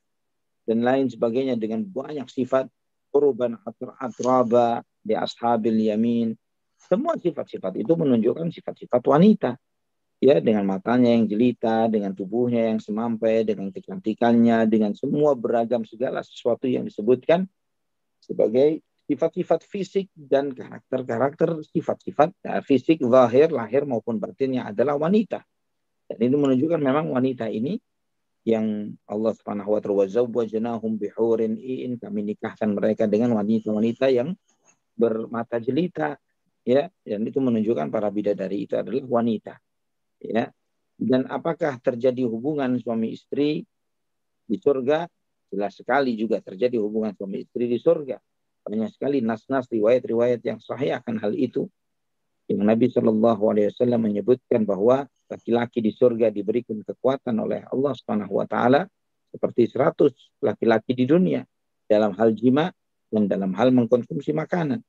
dan lain sebagainya dengan banyak sifat, qurban atraba di ashabil yamin. Semua sifat-sifat itu menunjukkan sifat-sifat wanita. Ya, dengan matanya yang jelita, dengan tubuhnya yang semampai, dengan kecantikannya, dengan semua beragam segala sesuatu yang disebutkan sebagai sifat-sifat fisik dan karakter-karakter sifat-sifat fisik, zahir, lahir maupun batinnya adalah wanita. Dan ini menunjukkan memang wanita ini yang Allah Subhanahu wa taala zawwajnahum bihurin in, kami nikahkan mereka dengan wanita-wanita yang bermata jelita, ya, dan itu menunjukkan para bidadari itu adalah wanita, ya. Dan apakah terjadi hubungan suami istri di surga? Jelas sekali juga terjadi hubungan suami istri di surga. Banyak sekali nas-nas riwayat-riwayat yang sahih akan hal itu. Yang Nabi Shallallahu Alaihi Wasallam menyebutkan bahwa laki-laki di surga diberikan kekuatan oleh Allah Subhanahu Wa Taala seperti 100 laki-laki di dunia dalam hal jima dan dalam hal mengkonsumsi makanan.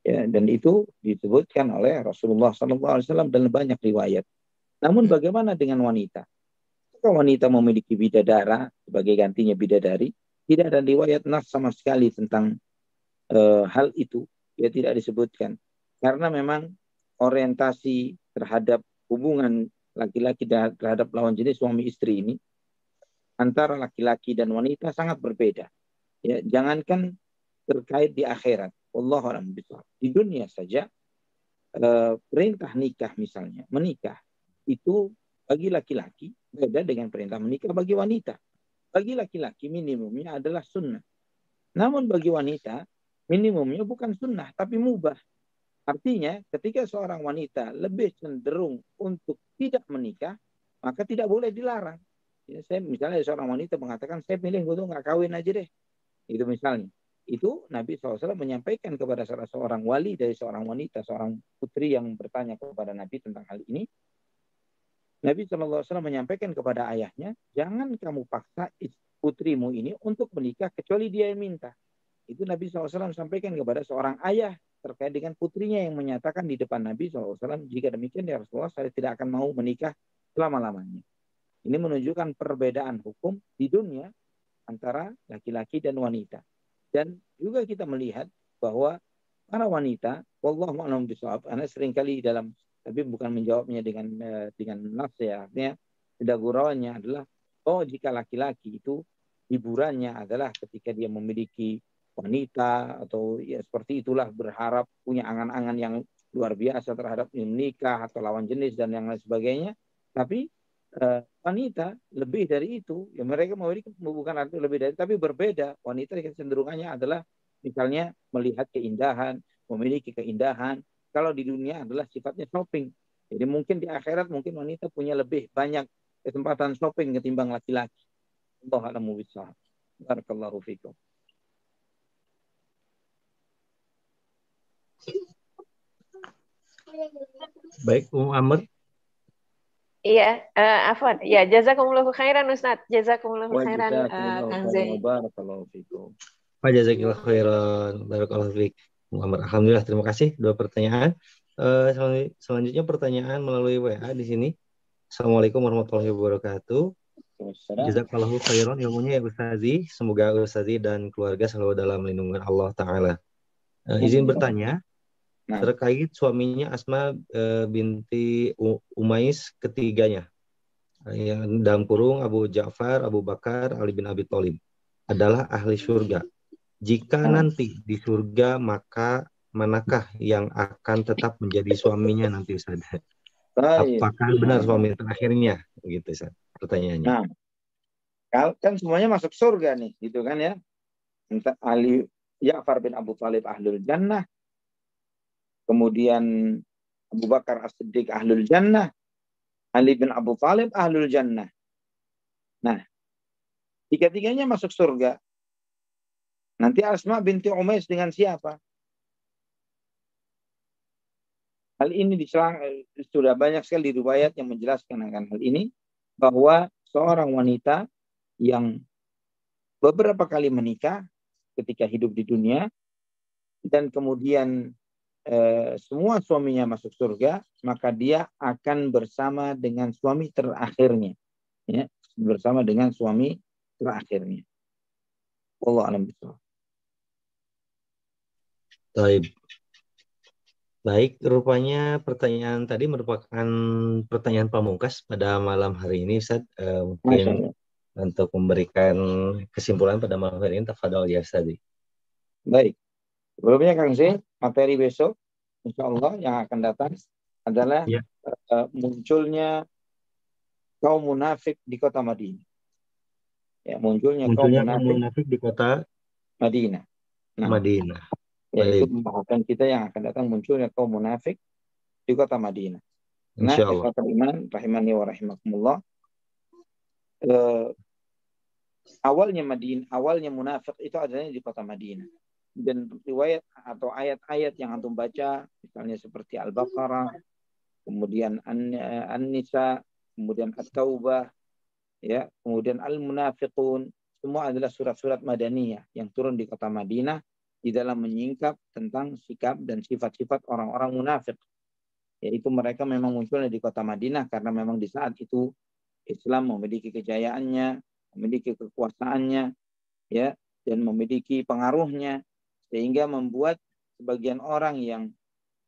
Ya, dan itu disebutkan oleh Rasulullah Shallallahu Alaihi Wasallam dalam banyak riwayat. Namun bagaimana dengan wanita? Jika wanita memiliki bidadara sebagai gantinya bidadari, tidak ada riwayat nas sama sekali tentang hal itu. Ya, tidak disebutkan. Karena memang orientasi terhadap hubungan laki-laki terhadap lawan jenis suami istri ini antara laki-laki dan wanita sangat berbeda. Ya, jangankan terkait di akhirat. Wallahu a'lam bishawab. Di dunia saja perintah nikah misalnya, menikah itu bagi laki-laki beda dengan perintah menikah bagi wanita. Bagi laki-laki minimumnya adalah sunnah. Namun bagi wanita minimumnya bukan sunnah tapi mubah. Artinya ketika seorang wanita lebih cenderung untuk tidak menikah, maka tidak boleh dilarang. Ya, misalnya seorang wanita mengatakan saya pilih untuk nggak kawin aja deh. Itu misalnya. Itu Nabi SAW menyampaikan kepada salah seorang wali dari seorang wanita, seorang putri yang bertanya kepada Nabi tentang hal ini. Nabi SAW menyampaikan kepada ayahnya, jangan kamu paksa putrimu ini untuk menikah kecuali dia yang minta. Itu Nabi SAW sampaikan kepada seorang ayah terkait dengan putrinya yang menyatakan di depan Nabi SAW, jika demikian ya Rasulullah, saya tidak akan mau menikah selama-lamanya. Ini menunjukkan perbedaan hukum di dunia antara laki-laki dan wanita. Dan juga kita melihat bahwa para wanita, wallahu a'lam bishawab, karena seringkali dalam, tapi bukan menjawabnya dengan nas ya, artinya tidak gurauannya adalah, oh jika laki-laki itu hiburannya adalah ketika dia memiliki wanita atau ya seperti itulah, berharap punya angan-angan yang luar biasa terhadap menikah atau lawan jenis dan yang lain sebagainya. Tapi wanita lebih dari itu, ya mereka memiliki bukan arti lebih dari, tapi berbeda. Wanita kecenderungannya adalah misalnya melihat keindahan, memiliki keindahan. Kalau di dunia adalah sifatnya shopping. Jadi mungkin di akhirat mungkin wanita punya lebih banyak kesempatan shopping ketimbang laki-laki. Allah a'lamu bishawab. Barakallahu fikum. Baik, Amr. Iya, afwan. Ya, jazakumullahu khairan Ustaz. Jazakumullahu Wa khairan jazakumullahu Kang khairan wa Zain. barakallahu fikum. Pak Jazakillah khairan. Barakallahu fiik. Amr. Alhamdulillah, terima kasih dua pertanyaan. Selanjutnya pertanyaan melalui WA di sini. Assalamualaikum warahmatullahi wabarakatuh. Jazakallahu khairan ilmunya ya Ustazi. Semoga Ustazi dan keluarga selalu dalam lindungan Allah Ta'ala. Izin bertanya, terkait suaminya Asma binti Umais ketiganya, yang dalam kurung Abu Ja'far, Abu Bakar, Ali bin Abi Thalib, adalah ahli surga. Jika nanti di surga, maka manakah yang akan tetap menjadi suaminya nanti Ustaz? Apakah benar suami terakhirnya? Begitu Ustaz pertanyaannya. Nah, kan semuanya masuk surga nih, gitu kan ya. Entah Ali Ja'far bin Abu Thalib ahlul jannah, kemudian Abu Bakar As-Siddiq ahlul jannah, Ali bin Abu Thalib ahlul jannah. Nah, tiga-tiganya masuk surga. Nanti Asma binti Umais dengan siapa? Hal ini sudah banyak sekali riwayat yang menjelaskan akan hal ini, bahwa seorang wanita yang beberapa kali menikah ketika hidup di dunia, dan kemudian semua suaminya masuk surga, maka dia akan bersama dengan suami terakhirnya, ya, bersama dengan suami terakhirnya. Wallahu a'lam bishawab. Baik, rupanya pertanyaan tadi merupakan pertanyaan pamungkas pada malam hari ini, Ustaz. Mungkin untuk memberikan kesimpulan pada malam hari ini, tafadhol ya Ustaz. Baik. Sebelumnya Kang Z, materi besok insya Allah yang akan datang adalah munculnya kaum munafik di kota Madinah. Ya, munculnya kaum munafik di kota Madinah. Nah, Madinah. Yaitu pembahasan kita yang akan datang, munculnya kaum munafik di kota Madinah. Nah, ikhwatul iman rahimani wa rahimakumullah. Awalnya munafik itu adanya di kota Madinah. Dan riwayat atau ayat-ayat yang antum baca, misalnya seperti Al-Baqarah, kemudian An-Nisa, kemudian At-Taubah, ya, kemudian Al-Munafiqun, semua adalah surat-surat Madaniyah yang turun di kota Madinah di dalam menyingkap tentang sikap dan sifat-sifat orang-orang munafik. Yaitu mereka memang munculnya di kota Madinah karena memang di saat itu Islam memiliki kejayaannya, memiliki kekuasaannya, ya, dan memiliki pengaruhnya, sehingga membuat sebagian orang yang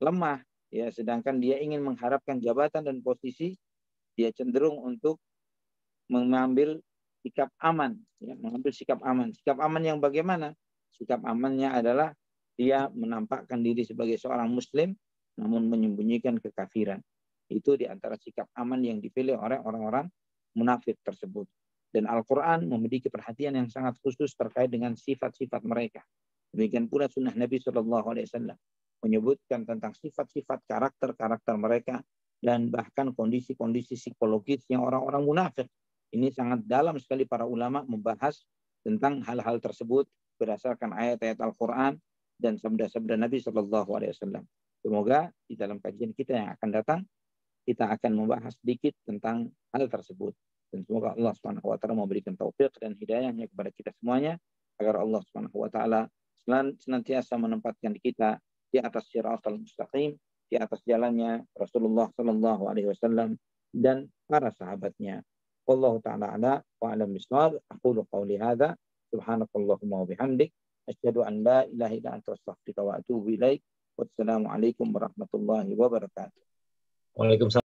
lemah, ya, sedangkan dia ingin mengharapkan jabatan dan posisi, dia cenderung untuk mengambil sikap aman, ya, mengambil sikap aman. Sikap aman yang bagaimana? Sikap amannya adalah dia menampakkan diri sebagai seorang Muslim, namun menyembunyikan kekafiran. Itu di antara sikap aman yang dipilih oleh orang-orang munafik tersebut. Dan Al-Quran memiliki perhatian yang sangat khusus terkait dengan sifat-sifat mereka. Demikian pula sunnah Nabi SAW menyebutkan tentang sifat-sifat karakter-karakter mereka dan bahkan kondisi-kondisi psikologisnya orang-orang munafik. Ini sangat dalam sekali para ulama membahas tentang hal-hal tersebut berdasarkan ayat-ayat Al-Quran dan sabda-sabda Nabi SAW. Semoga di dalam kajian kita yang akan datang, kita akan membahas sedikit tentang hal tersebut. Dan semoga Allah SWT memberikan taufik dan hidayahnya kepada kita semuanya, agar Allah SWT senantiasa menempatkan kita di atas siratal mustaqim, di atas jalannya Rasulullah SAW dan para sahabatnya. Wallahu ta'ala ala wa alam bisawab. Aqulu qawli hadza subhanakallahumma wa bihamdik asyhadu an la ilaha illa anta astaghfiruka wa atubu ilaik. Wassalamualaikum warahmatullahi wabarakatuh. Waalaikumsalam.